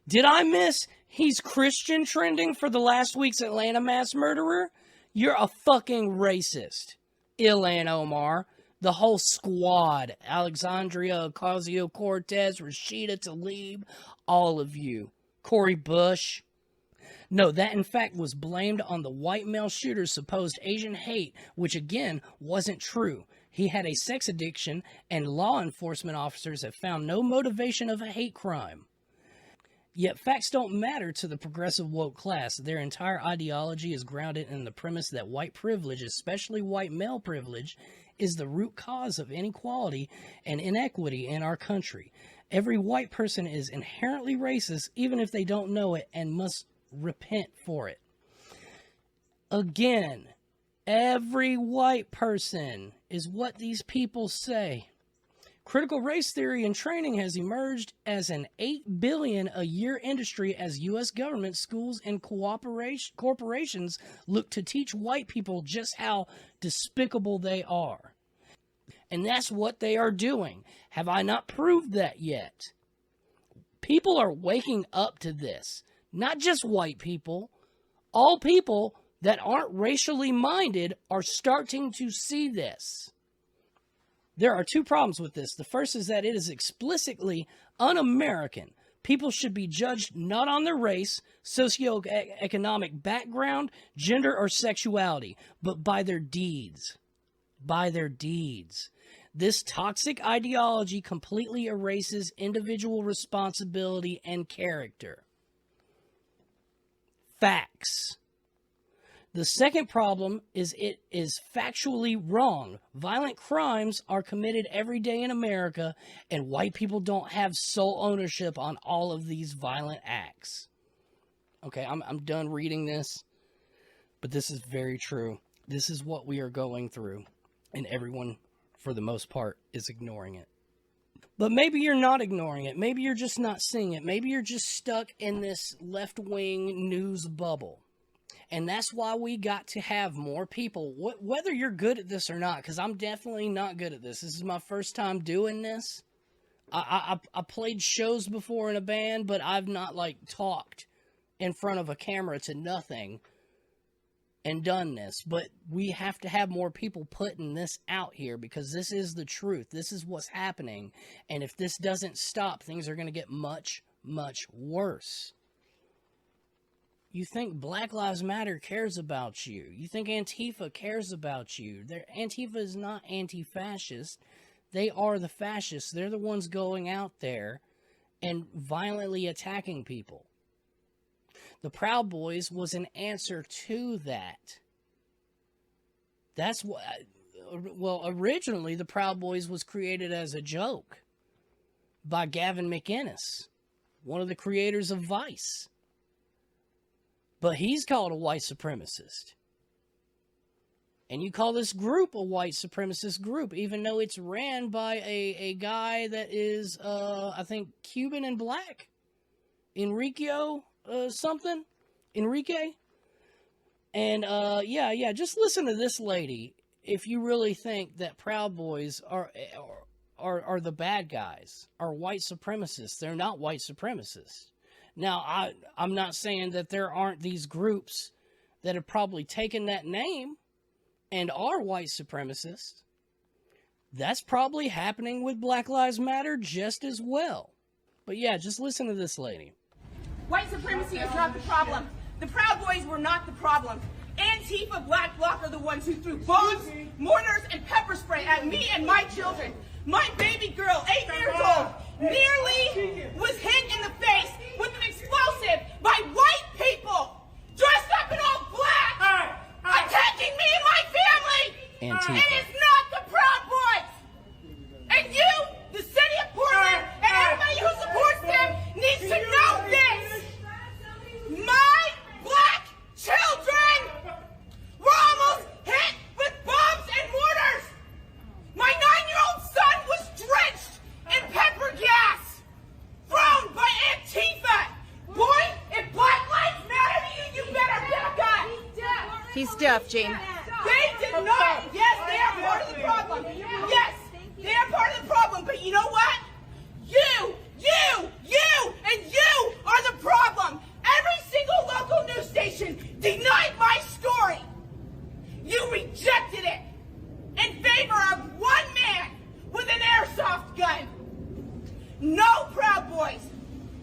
Did I miss he's Christian trending for the last week's Atlanta mass murderer? You're a fucking racist. Ilhan Omar, the whole squad, Alexandria Ocasio-Cortez, Rashida Tlaib, all of you. Cori Bush. No, that in fact was blamed on the white male shooter's supposed Asian hate, which again wasn't true. He had a sex addiction, and law enforcement officers have found no motivation of a hate crime. Yet facts don't matter to the progressive woke class. Their entire ideology is grounded in the premise that white privilege, especially white male privilege, is the root cause of inequality and inequity in our country. Every white person is inherently racist, even if they don't know it, and must repent for it. Again, every white person is what these people say. Critical race theory and training has emerged as an $8 billion a year industry as U.S. government, schools, and corporations look to teach white people just how despicable they are. And that's what they are doing. Have I not proved that yet? People are waking up to this. Not just white people. All people that aren't racially minded are starting to see this. There are two problems with this. The first is that it is explicitly un-American. People should be judged not on their race, socioeconomic background, gender, or sexuality, but by their deeds. By their deeds. This toxic ideology completely erases individual responsibility and character. Facts. The second problem is it is factually wrong. Violent crimes are committed every day in America, and white people don't have sole ownership on all of these violent acts. Okay, I'm done reading this, but this is very true. This is what we are going through, and everyone, for the most part, is ignoring it. But maybe you're not ignoring it. Maybe you're just not seeing it. Maybe you're just stuck in this left-wing news bubble. And that's why we got to have more people, whether you're good at this or not, because I'm definitely not good at this. This is my first time doing this. I played shows before in a band, but I've not, like, talked in front of a camera to nothing and done this, but we have to have more people putting this out here because this is the truth. This is what's happening. And if this doesn't stop, things are going to get much, much worse. You think Black Lives Matter cares about you. You think Antifa cares about you. Antifa is not anti-fascist. They are the fascists. They're the ones going out there and violently attacking people. The Proud Boys was an answer to that. That's what... Well, originally, the Proud Boys was created as a joke by Gavin McInnes, one of the creators of Vice. But he's called a white supremacist. And you call this group a white supremacist group, even though it's ran by a guy that is, I think, Cuban and black. Enrique. And, yeah, just listen to this lady if you really think that Proud Boys are the bad guys, are white supremacists. They're not white supremacists. Now, I'm not saying that there aren't these groups that have probably taken that name and are white supremacists. That's probably happening with Black Lives Matter just as well. But yeah, just listen to this lady. White supremacy is not the problem. The Proud Boys were not the problem. Antifa, Black Bloc are the ones who threw bombs, mortars, and pepper spray at me and my children. My baby girl, 8 years old, nearly was hit in the face with an explosive by white people dressed up in all black, attacking me and my family. Antifa. It is not the Proud Boys. And you, the city of Portland, and everybody who supports them needs to know this. My black children were almost hit with bombs and mortars. My 9-year-old son was drenched in pepper gas thrown by Antifa. Boy, if Black Lives Matter to you, you better back up. He's deaf, Jane. They did not. Yes, they are part of the problem. Yes, they are part of the problem. But you know what? You, and you are the problem. Every single local news station denied my story. You rejected it in favor of one man with an airsoft gun. No Proud Boys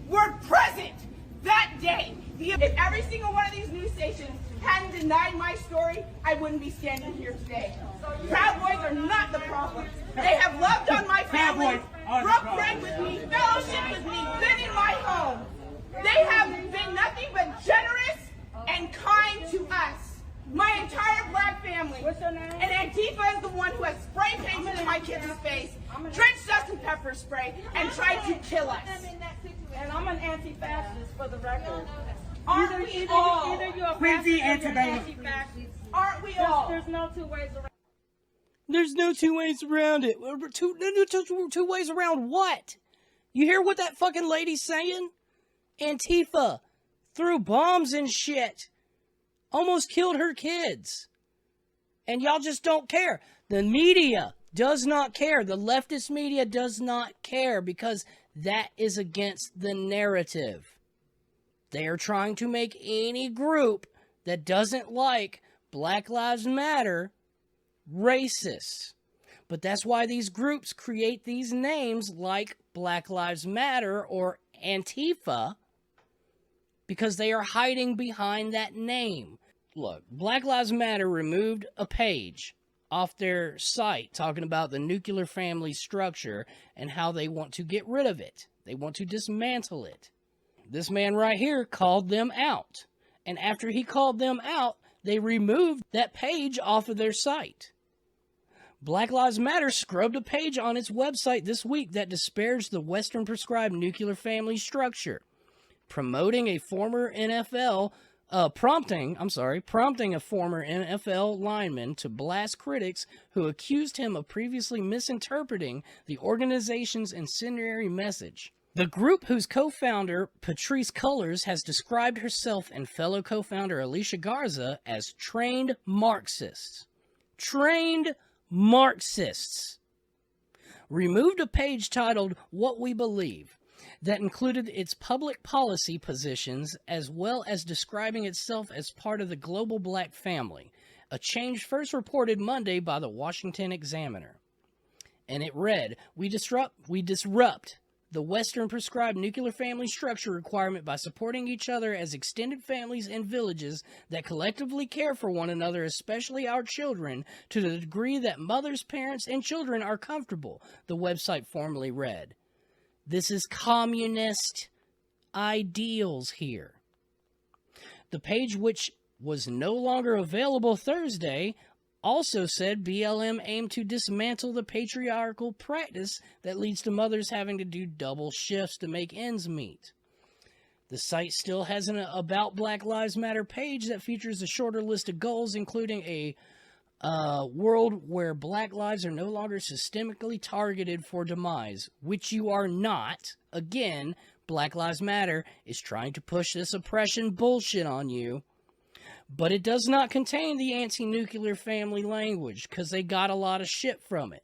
were present that day. If every single one of these news stations hadn't denied my story, I wouldn't be standing here today. Proud Boys are not the problem. They have loved on my family, broke bread with me, fellowship with me, been in my home. They have been nothing but generous and kind to us. My entire black family. What's your name? And Antifa is the one who has spray painted in my kids' face, drenched us in pepper spray, and tried to kill us. And I'm an anti-fascist for the record. Aren't we all? Either you're a fascist or you're anti-fascist. Aren't we all? There's no two ways around. There's no two ways around it. Two ways around what? You hear what that fucking lady's saying? Antifa threw bombs and shit. Almost killed her kids. And y'all just don't care. The media does not care. The leftist media does not care because that is against the narrative. They are trying to make any group that doesn't like Black Lives Matter racist. But that's why these groups create these names like Black Lives Matter or Antifa, because they are hiding behind that name. Look, Black Lives Matter removed a page off their site talking about the nuclear family structure and how they want to get rid of it. They want to dismantle it. This man right here called them out. And after he called them out, they removed that page off of their site. Black Lives Matter scrubbed a page on its website this week that disparages the Western prescribed nuclear family structure, prompting a former NFL lineman to blast critics who accused him of previously misinterpreting the organization's incendiary message. The group, whose co-founder Patrice Cullors has described herself and fellow co-founder Alicia Garza as trained Marxists. Trained Marxists. Removed a page titled "What We Believe," that included its public policy positions as well as describing itself as part of the global black family, a change first reported Monday by the Washington Examiner. And it read, we disrupt the Western prescribed nuclear family structure requirement by supporting each other as extended families and villages that collectively care for one another, especially our children, to the degree that mothers, parents, and children are comfortable, the website formally read. This is communist ideals here. The page, which was no longer available Thursday, also said BLM aimed to dismantle the patriarchal practice that leads to mothers having to do double shifts to make ends meet. The site still has an About Black Lives Matter page that features a shorter list of goals, including a world where black lives are no longer systemically targeted for demise, which you are not. Again, Black Lives Matter is trying to push this oppression bullshit on you. But it does not contain the anti-nuclear family language, because they got a lot of shit from it.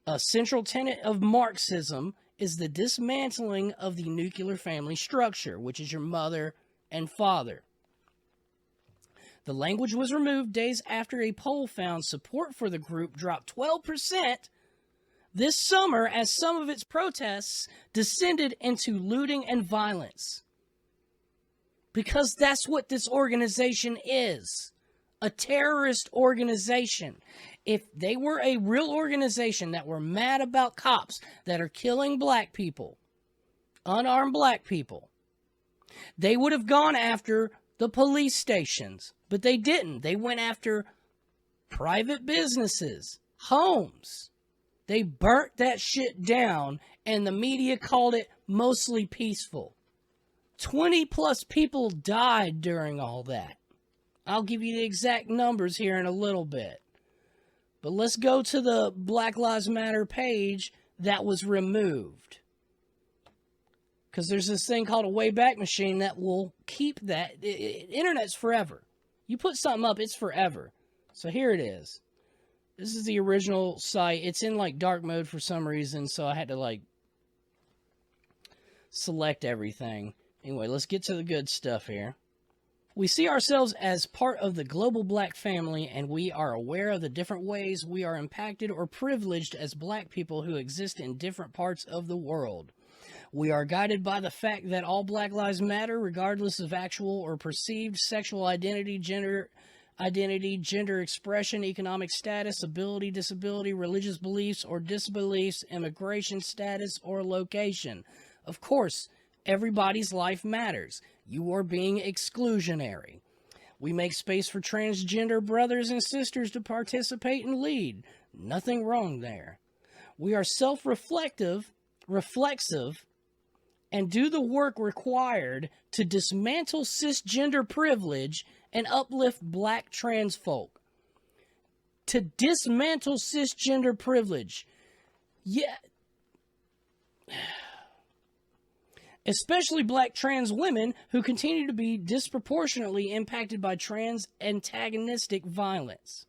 A central tenet of Marxism is the dismantling of the nuclear family structure, which is your mother and father. The language was removed days after a poll found support for the group dropped 12% this summer as some of its protests descended into looting and violence. Because that's what this organization is. A terrorist organization. If they were a real organization that were mad about cops that are killing black people, unarmed black people, they would have gone after the police stations. But they didn't. They went after private businesses, homes. They burnt that shit down, and the media called it mostly peaceful. 20 plus people died during all that. I'll give you the exact numbers here in a little bit. But let's go to the Black Lives Matter page that was removed. Because there's this thing called a Wayback Machine that will keep that. Internet's forever. You put something up, it's forever. So here it is. This is the original site. It's in like dark mode for some reason, so I had to like select everything. Anyway, let's get to the good stuff here. We see ourselves as part of the global black family, and we are aware of the different ways we are impacted or privileged as black people who exist in different parts of the world. We are guided by the fact that all Black Lives Matter, regardless of actual or perceived sexual identity, gender expression, economic status, ability, disability, religious beliefs or disbeliefs, immigration status, or location. Of course, everybody's life matters. You are being exclusionary. We make space for transgender brothers and sisters to participate and lead. Nothing wrong there. We are self-reflexive, and do the work required to dismantle cisgender privilege and uplift black trans folk. To dismantle cisgender privilege. Yeah. Especially black trans women who continue to be disproportionately impacted by trans antagonistic violence.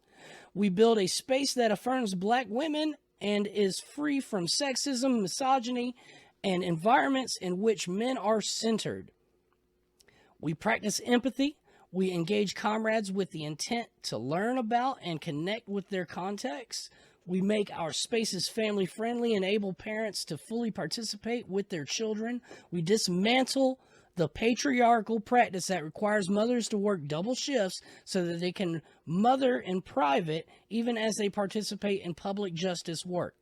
We build a space that affirms black women and is free from sexism, misogyny, and environments in which men are centered. We practice empathy. We engage comrades with the intent to learn about and connect with their context. We make our spaces family-friendly, enable parents to fully participate with their children. We dismantle the patriarchal practice that requires mothers to work double shifts so that they can mother in private even as they participate in public justice work.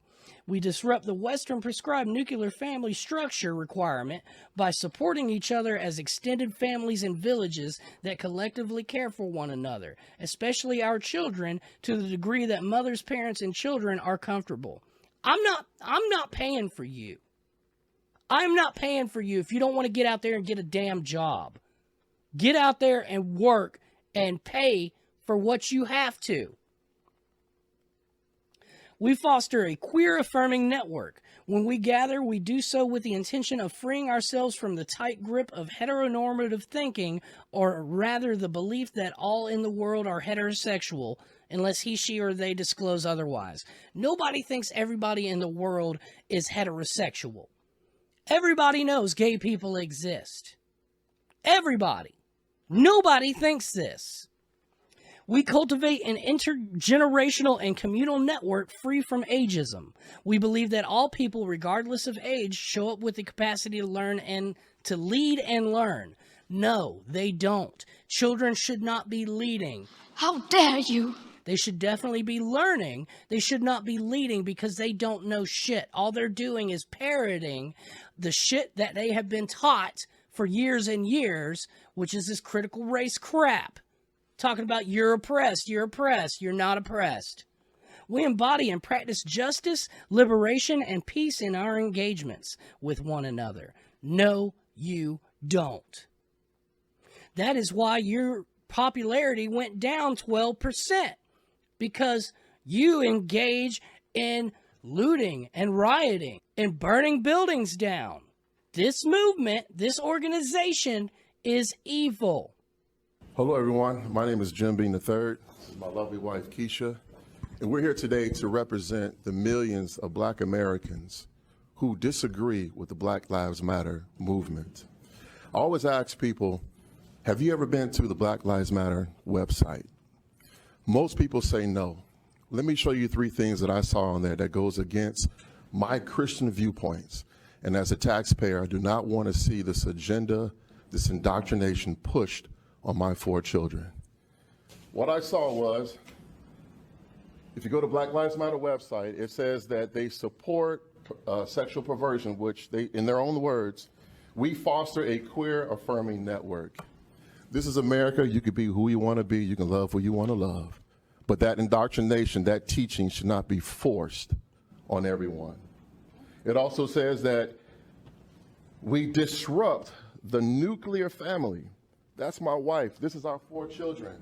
We disrupt the Western prescribed nuclear family structure requirement by supporting each other as extended families and villages that collectively care for one another, especially our children, to the degree that mothers, parents, and children are comfortable. I'm not paying for you. I'm not paying for you if you don't want to get out there and get a damn job. Get out there and work and pay for what you have to. We foster a queer-affirming network. When we gather, we do so with the intention of freeing ourselves from the tight grip of heteronormative thinking, or rather the belief that all in the world are heterosexual, unless he, she, or they disclose otherwise. Nobody thinks everybody in the world is heterosexual. Everybody knows gay people exist. Everybody. Nobody thinks this. We cultivate an intergenerational and communal network free from ageism. We believe that all people, regardless of age, show up with the capacity to learn and to lead and learn. No, they don't. Children should not be leading. How dare you? They should definitely be learning. They should not be leading because they don't know shit. All they're doing is parroting the shit that they have been taught for years and years, which is this critical race crap. Talking about you're oppressed, you're not oppressed. We embody and practice justice, liberation, and peace in our engagements with one another. No, you don't. That is why your popularity went down 12%. Because you engage in looting and rioting and burning buildings down. This movement, this organization is evil. Hello, everyone. My name is Jim Bean III. This is my lovely wife, Keisha. And we're here today to represent the millions of Black Americans who disagree with the Black Lives Matter movement. I always ask people, have you ever been to the Black Lives Matter website? Most people say no. Let me show you 3 things that I saw on there that goes against my Christian viewpoints. And as a taxpayer, I do not want to see this agenda, this indoctrination pushed on my 4 children. What I saw was, if you go to Black Lives Matter website, it says that they support sexual perversion, which they, in their own words, we foster a queer affirming network. This is America. You can be who you want to be. You can love who you want to love. But that indoctrination, that teaching should not be forced on everyone. It also says that we disrupt the nuclear family. That's my wife. This is our 4 children.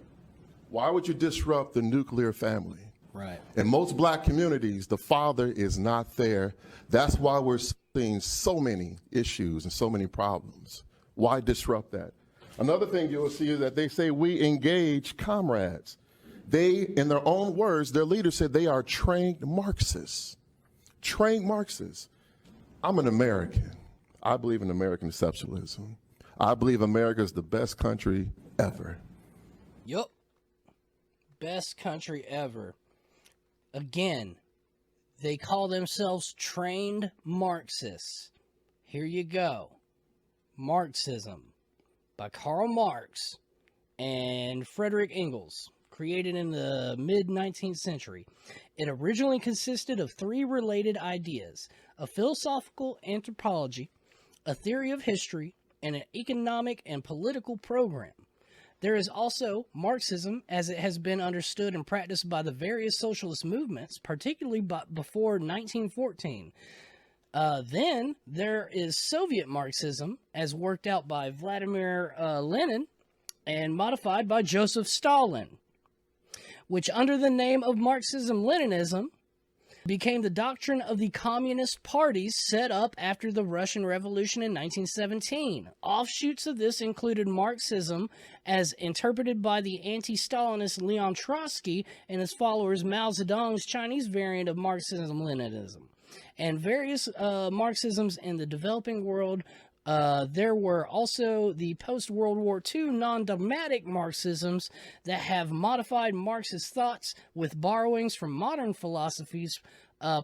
Why would you disrupt the nuclear family? Right. In most Black communities, the father is not there. That's why we're seeing so many issues and so many problems. Why disrupt that? Another thing you'll see is that they say we engage comrades. They, in their own words, their leader said they are trained Marxists. Trained Marxists. I'm an American. I believe in American exceptionalism. I believe America is the best country ever. Yup. Best country ever. Again, they call themselves trained Marxists. Here you go. Marxism by Karl Marx and Frederick Engels, created in the mid-19th century. It originally consisted of 3 related ideas: a philosophical anthropology, a theory of history, and an economic and political program. There is also Marxism as it has been understood and practiced by the various socialist movements, particularly before 1914. Then there is Soviet Marxism, as worked out by Vladimir Lenin and modified by Joseph Stalin, which under the name of Marxism-Leninism became the doctrine of the communist parties set up after the Russian Revolution in 1917. Offshoots of this included Marxism, as interpreted by the anti-Stalinist Leon Trotsky and his followers Mao Zedong's Chinese variant of Marxism-Leninism, and various Marxisms in the developing world. There were also the post-World War II non-dogmatic Marxisms that have modified Marxist thoughts with borrowings from modern philosophies,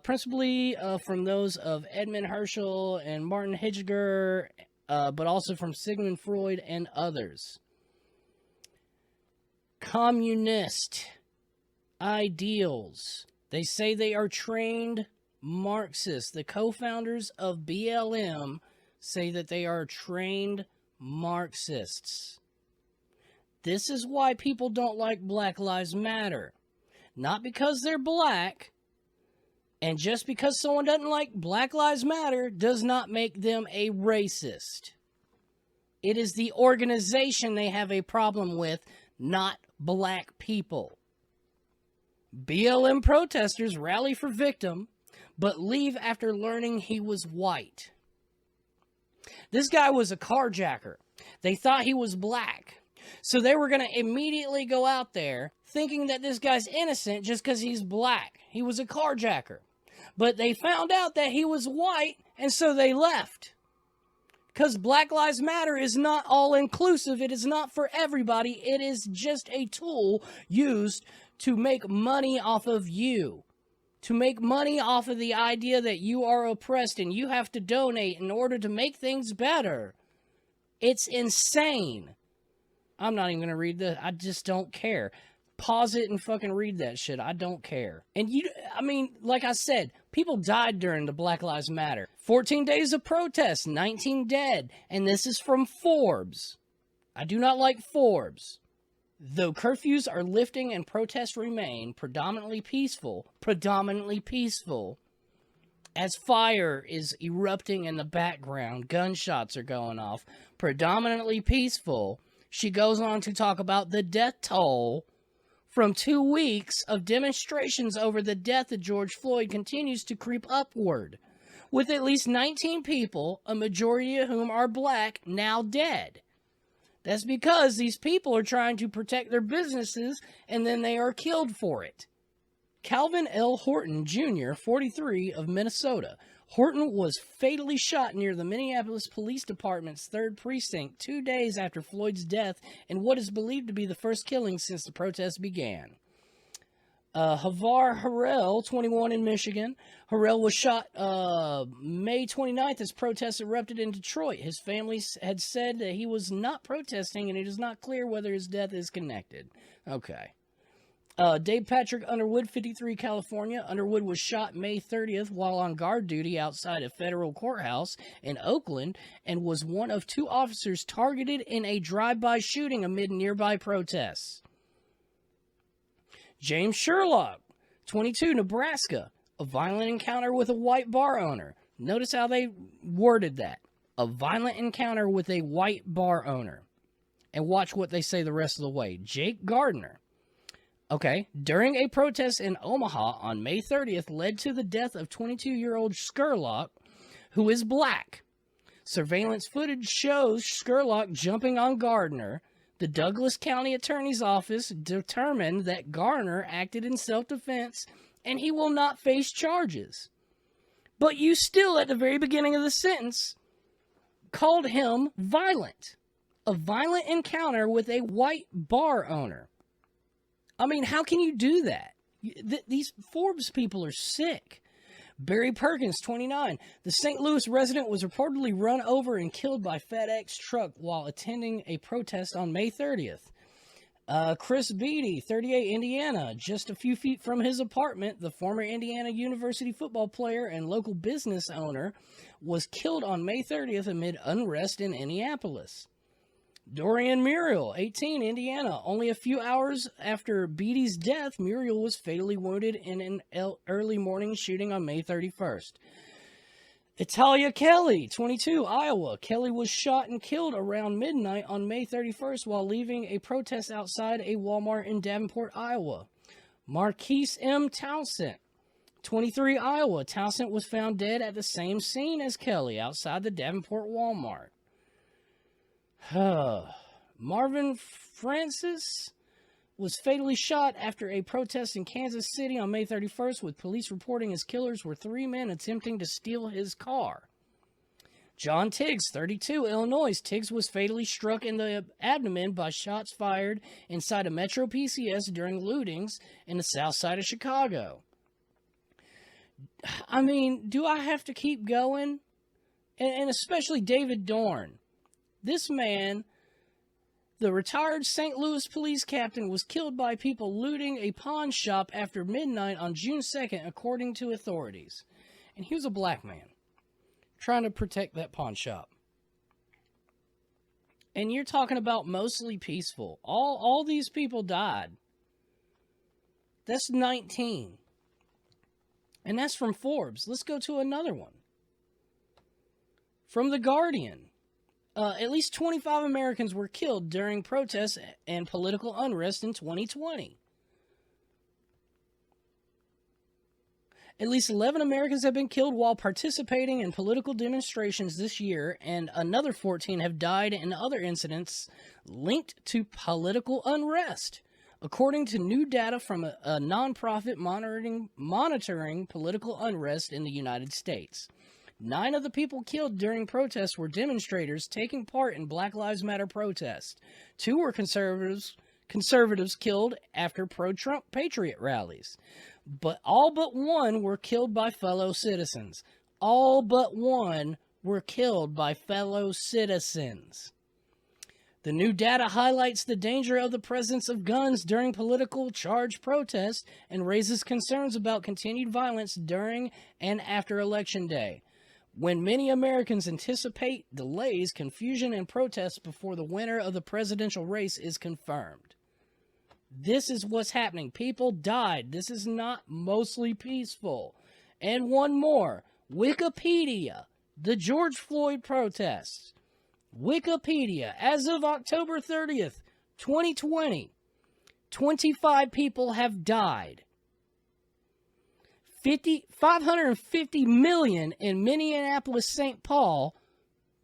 principally from those of Edmund Husserl and Martin Heidegger, but also from Sigmund Freud and others. Communist ideals. They say they are trained Marxists. The co-founders of BLM say that they are trained Marxists. This is why people don't like Black Lives Matter. Not because they're black, and just because someone doesn't like Black Lives Matter does not make them a racist. It is the organization they have a problem with, not black people. BLM protesters rally for victim, but leave after learning he was white. This guy was a carjacker. They thought he was black. So they were going to immediately go out there thinking that this guy's innocent just because he's black. He was a carjacker. But they found out that he was white, and so they left. Because Black Lives Matter is not all-inclusive. It is not for everybody. It is just a tool used to make money off of you. To make money off of the idea that you are oppressed and you have to donate in order to make things better. It's insane. I'm not even going to read this. I just don't care. Pause it and fucking read that shit. I don't care. And I mean, like I said, people died during the Black Lives Matter. 14 days of protests, 19 dead. And this is from Forbes. I do not like Forbes. Though curfews are lifting and protests remain predominantly peaceful, as fire is erupting in the background, gunshots are going off, predominantly peaceful, she goes on to talk about the death toll from 2 weeks of demonstrations over the death of George Floyd continues to creep upward, with at least 19 people, a majority of whom are black, now dead. That's because these people are trying to protect their businesses, and then they are killed for it. Calvin L. Horton, Jr., 43, of Minnesota. Horton was fatally shot near the Minneapolis Police Department's 3rd Precinct 2 days after Floyd's death in what is believed to be the first killing since the protests began. Havar Harrell, 21, in Michigan. Harrell was shot May 29th as protests erupted in Detroit. His family had said that he was not protesting, and it is not clear whether his death is connected. Okay. Dave Patrick Underwood, 53, California. Underwood was shot May 30th while on guard duty outside a federal courthouse in Oakland and was one of 2 officers targeted in a drive-by shooting amid nearby protests. James Sherlock, 22, Nebraska. A violent encounter with a white bar owner. Notice how they worded that. A violent encounter with a white bar owner. And watch what they say the rest of the way. Jake Gardner. Okay. During a protest in Omaha on May 30th led to the death of 22-year-old Sherlock, who is black. Surveillance footage shows Sherlock jumping on Gardner. The Douglas County Attorney's Office determined that Garner acted in self-defense and he will not face charges. But you still, at the very beginning of the sentence, called him violent. A violent encounter with a white bar owner. I mean, how can you do that? These Forbes people are sick. Barry Perkins, 29. The St. Louis resident was reportedly run over and killed by FedEx truck while attending a protest on May 30th. Chris Beatty, 38, Indiana. Just a few feet from his apartment, the former Indiana University football player and local business owner was killed on May 30th amid unrest in Indianapolis. Dorian Muriel, 18, Indiana. Only a few hours after Beatty's death, Muriel was fatally wounded in an early morning shooting on May 31st. Italia Kelly, 22, Iowa. Kelly was shot and killed around midnight on May 31st while leaving a protest outside a Walmart in Davenport, Iowa. Marquise M. Townsend, 23, Iowa. Townsend was found dead at the same scene as Kelly outside the Davenport Walmart. Marvin Francis was fatally shot after a protest in Kansas City on May 31st, with police reporting his killers were 3 men attempting to steal his car. John Tiggs, 32, Illinois. Tiggs was fatally struck in the abdomen by shots fired inside a Metro PCS during lootings in the south side of Chicago. I mean, do I have to keep going? And especially David Dorn. This man, the retired St. Louis police captain, was killed by people looting a pawn shop after midnight on June 2nd, according to authorities. And he was a black man trying to protect that pawn shop. And you're talking about mostly peaceful. All these people died. That's 19. And that's from Forbes. Let's go to another one. From The Guardian. At least 25 Americans were killed during protests and political unrest in 2020. At least 11 Americans have been killed while participating in political demonstrations this year, and another 14 have died in other incidents linked to political unrest, according to new data from a nonprofit monitoring political unrest in the United States. 9 of the people killed during protests were demonstrators taking part in Black Lives Matter protests. 2 were conservatives killed after pro-Trump patriot rallies. But all but 1 were killed by fellow citizens. All but 1 were killed by fellow citizens. The new data highlights the danger of the presence of guns during political charged protests and raises concerns about continued violence during and after Election Day, when many Americans anticipate delays, confusion, and protests before the winner of the presidential race is confirmed. This is what's happening. People died. This is not mostly peaceful. And one more. Wikipedia. The George Floyd protests. Wikipedia, as of October 30th, 2020, 25 people have died. 550 million in Minneapolis-St. Paul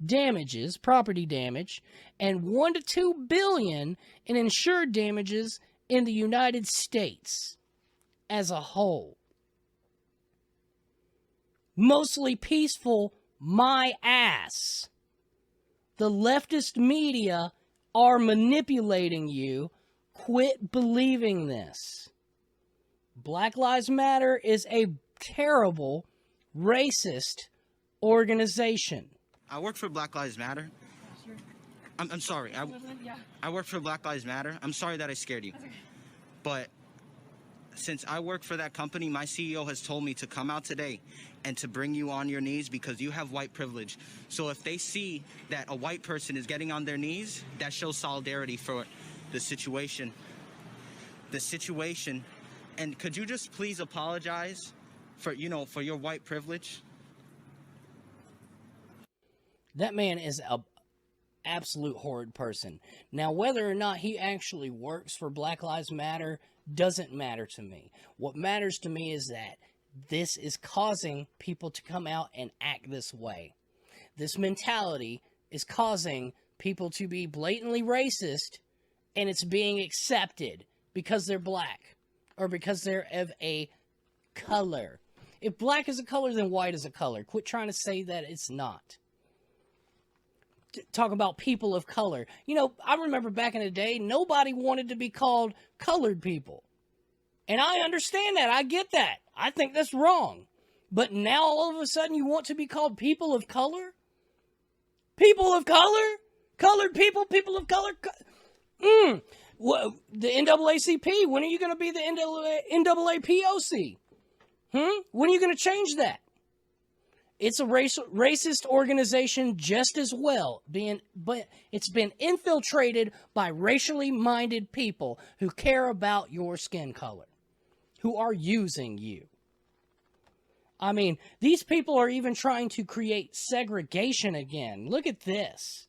damages, property damage, and 1 to 2 billion in insured damages in the United States as a whole. Mostly peaceful, my ass. The leftist media are manipulating you. Quit believing this. Black Lives Matter is a terrible, racist organization. I work for Black Lives Matter. I'm sorry. I work for Black Lives Matter. I'm sorry that I scared you. But since I work for that company, my CEO has told me to come out today and to bring you on your knees because you have white privilege. So if they see that a white person is getting on their knees, that shows solidarity for the situation. And could you just please apologize for your white privilege? That man is a absolute horrid person. Now, whether or not he actually works for Black Lives Matter doesn't matter to me. What matters to me is that this is causing people to come out and act this way. This mentality is causing people to be blatantly racist, and it's being accepted because they're black or because they're of a color. If black is a color, then white is a color. Quit trying to say that it's not. Talk about people of color. You know, I remember back in the day, nobody wanted to be called colored people. And I understand that. I get that. I think that's wrong. But now all of a sudden you want to be called people of color? People of color? Colored people? People of color? Well, the NAACP, when are you going to be the NAAPOC? When are you going to change that? It's a racist organization just as well, but it's been infiltrated by racially minded people who care about your skin color, who are using you. I mean, these people are even trying to create segregation again. Look at this.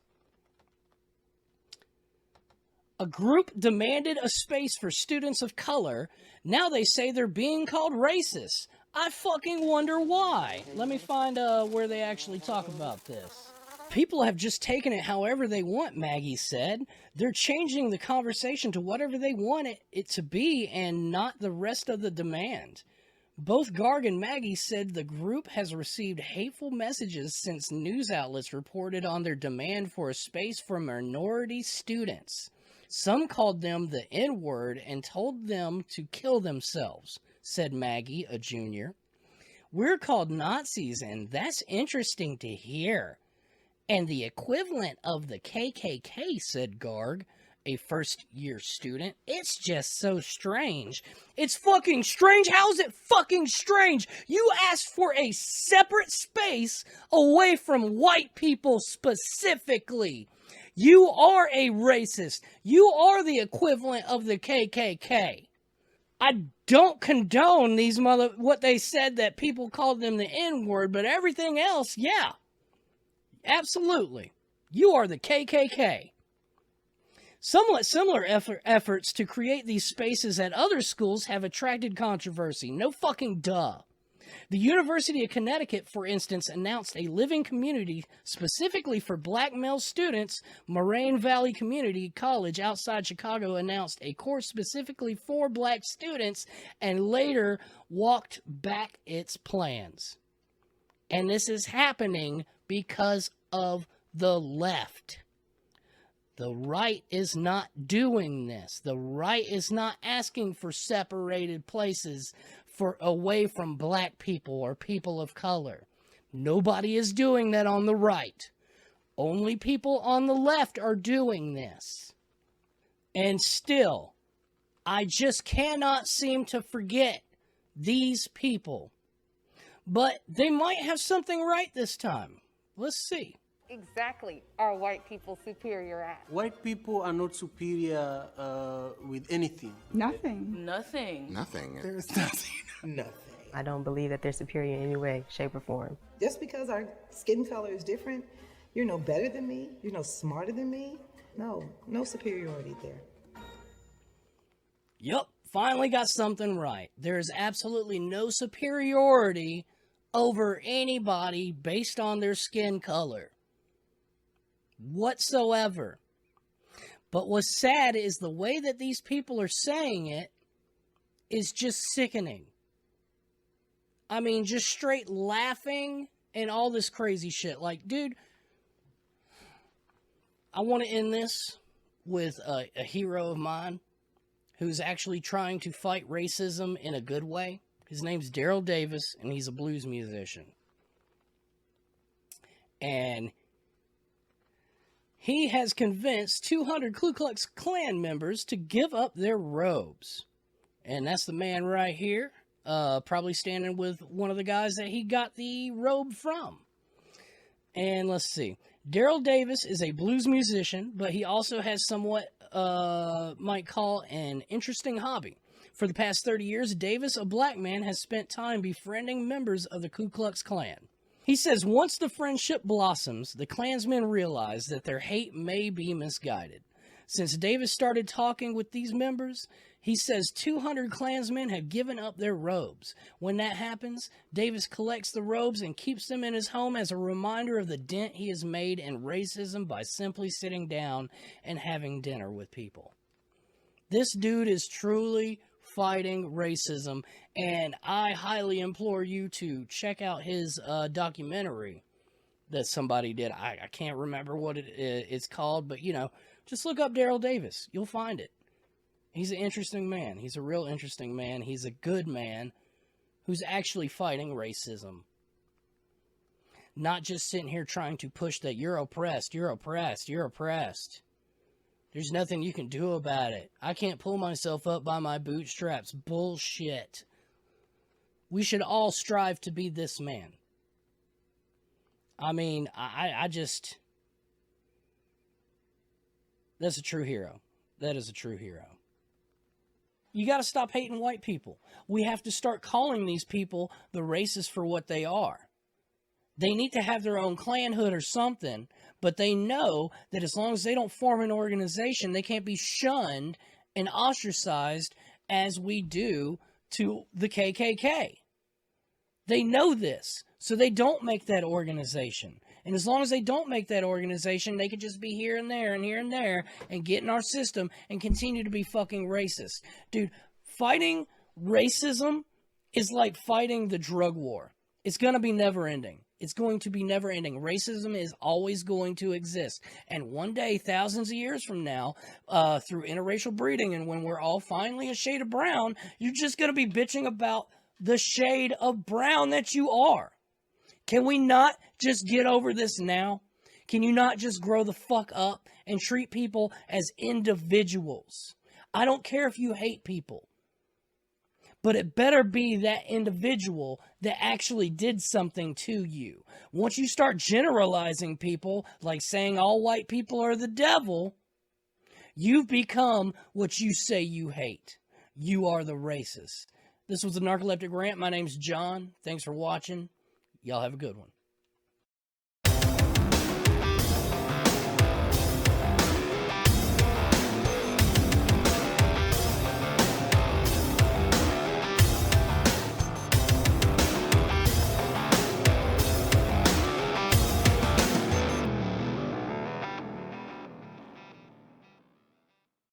A group demanded a space for students of color. Now they say they're being called racist. I fucking wonder why. Let me find where they actually talk about this. People have just taken it however they want, Maggie said. They're changing the conversation to whatever they want it to be and not the rest of the demand. Both Garg and Maggie said the group has received hateful messages since news outlets reported on their demand for a space for minority students. Some called them the N-word and told them to kill themselves, said Maggie, a junior. We're called Nazis, and that's interesting to hear. And the equivalent of the KKK, said Garg, a first-year student. It's just so strange. It's fucking strange? How's it fucking strange? You asked for a separate space away from white people specifically. You are a racist. You are the equivalent of the KKK. I don't condone these what they said that people called them the N-word, but everything else, yeah. Absolutely. You are the KKK. Somewhat similar efforts to create these spaces at other schools have attracted controversy. No fucking duh. The University of Connecticut, for instance, announced a living community specifically for black male students. Moraine Valley Community College outside Chicago announced a course specifically for black students and later walked back its plans. And this is happening because of the left. The right is not doing this. The right is not asking for separated places for away from black people or people of color. Nobody is doing that on the right. Only people on the left are doing this. And still, I just cannot seem to forget these people. But they might have something right this time. Let's see. Exactly are white people superior at? White people are not superior with anything. Nothing. Nothing. Nothing. There's nothing. Nothing. I don't believe that they're superior in any way, shape, or form. Just because our skin color is different, you're no better than me, you're no smarter than me. No superiority there. Yup, finally got something right. There is absolutely no superiority over anybody based on their skin color whatsoever. But what's sad is the way that these people are saying it is just sickening. I mean, just straight laughing and all this crazy shit. Like, dude, I want to end this with a hero of mine who's actually trying to fight racism in a good way. His name's Daryl Davis, and he's a blues musician. And he has convinced 200 Ku Klux Klan members to give up their robes. And that's the man right here, probably standing with one of the guys that he got the robe from. And let's see. Daryl Davis is a blues musician, but he also has somewhat, might call an interesting hobby. For the past 30 years, Davis, a black man, has spent time befriending members of the Ku Klux Klan. He says once the friendship blossoms, the Klansmen realize that their hate may be misguided. Since Davis started talking with these members, he says 200 Klansmen have given up their robes. When that happens, Davis collects the robes and keeps them in his home as a reminder of the dent he has made in racism by simply sitting down and having dinner with people. This dude is truly fighting racism, and I highly implore you to check out his documentary that somebody did. I can't remember what it's called, but, you know, just look up Daryl Davis. You'll find it. He's an interesting man. He's a real interesting man. He's a good man who's actually fighting racism. Not just sitting here trying to push that you're oppressed, you're oppressed, you're oppressed. There's nothing you can do about it. I can't pull myself up by my bootstraps. Bullshit. We should all strive to be this man. I mean, I just... That's a true hero. That is a true hero. You got to stop hating white people. We have to start calling these people the racists for what they are. They need to have their own clanhood or something, but they know that as long as they don't form an organization, they can't be shunned and ostracized as we do to the KKK. They know this, so they don't make that organization. And as long as they don't make that organization, they can just be here and there and here and there and get in our system and continue to be fucking racist. Dude, fighting racism is like fighting the drug war. It's going to be never ending. It's going to be never ending. Racism is always going to exist. And one day, thousands of years from now, through interracial breeding, and when we're all finally a shade of brown, you're just going to be bitching about the shade of brown that you are. Can we not just get over this now? Can you not just grow the fuck up and treat people as individuals? I don't care if you hate people. But it better be that individual that actually did something to you. Once you start generalizing people, like saying all white people are the devil, you've become what you say you hate. You are the racist. This was the Narcoleptic Rant. My name's John. Thanks for watching. Y'all have a good one.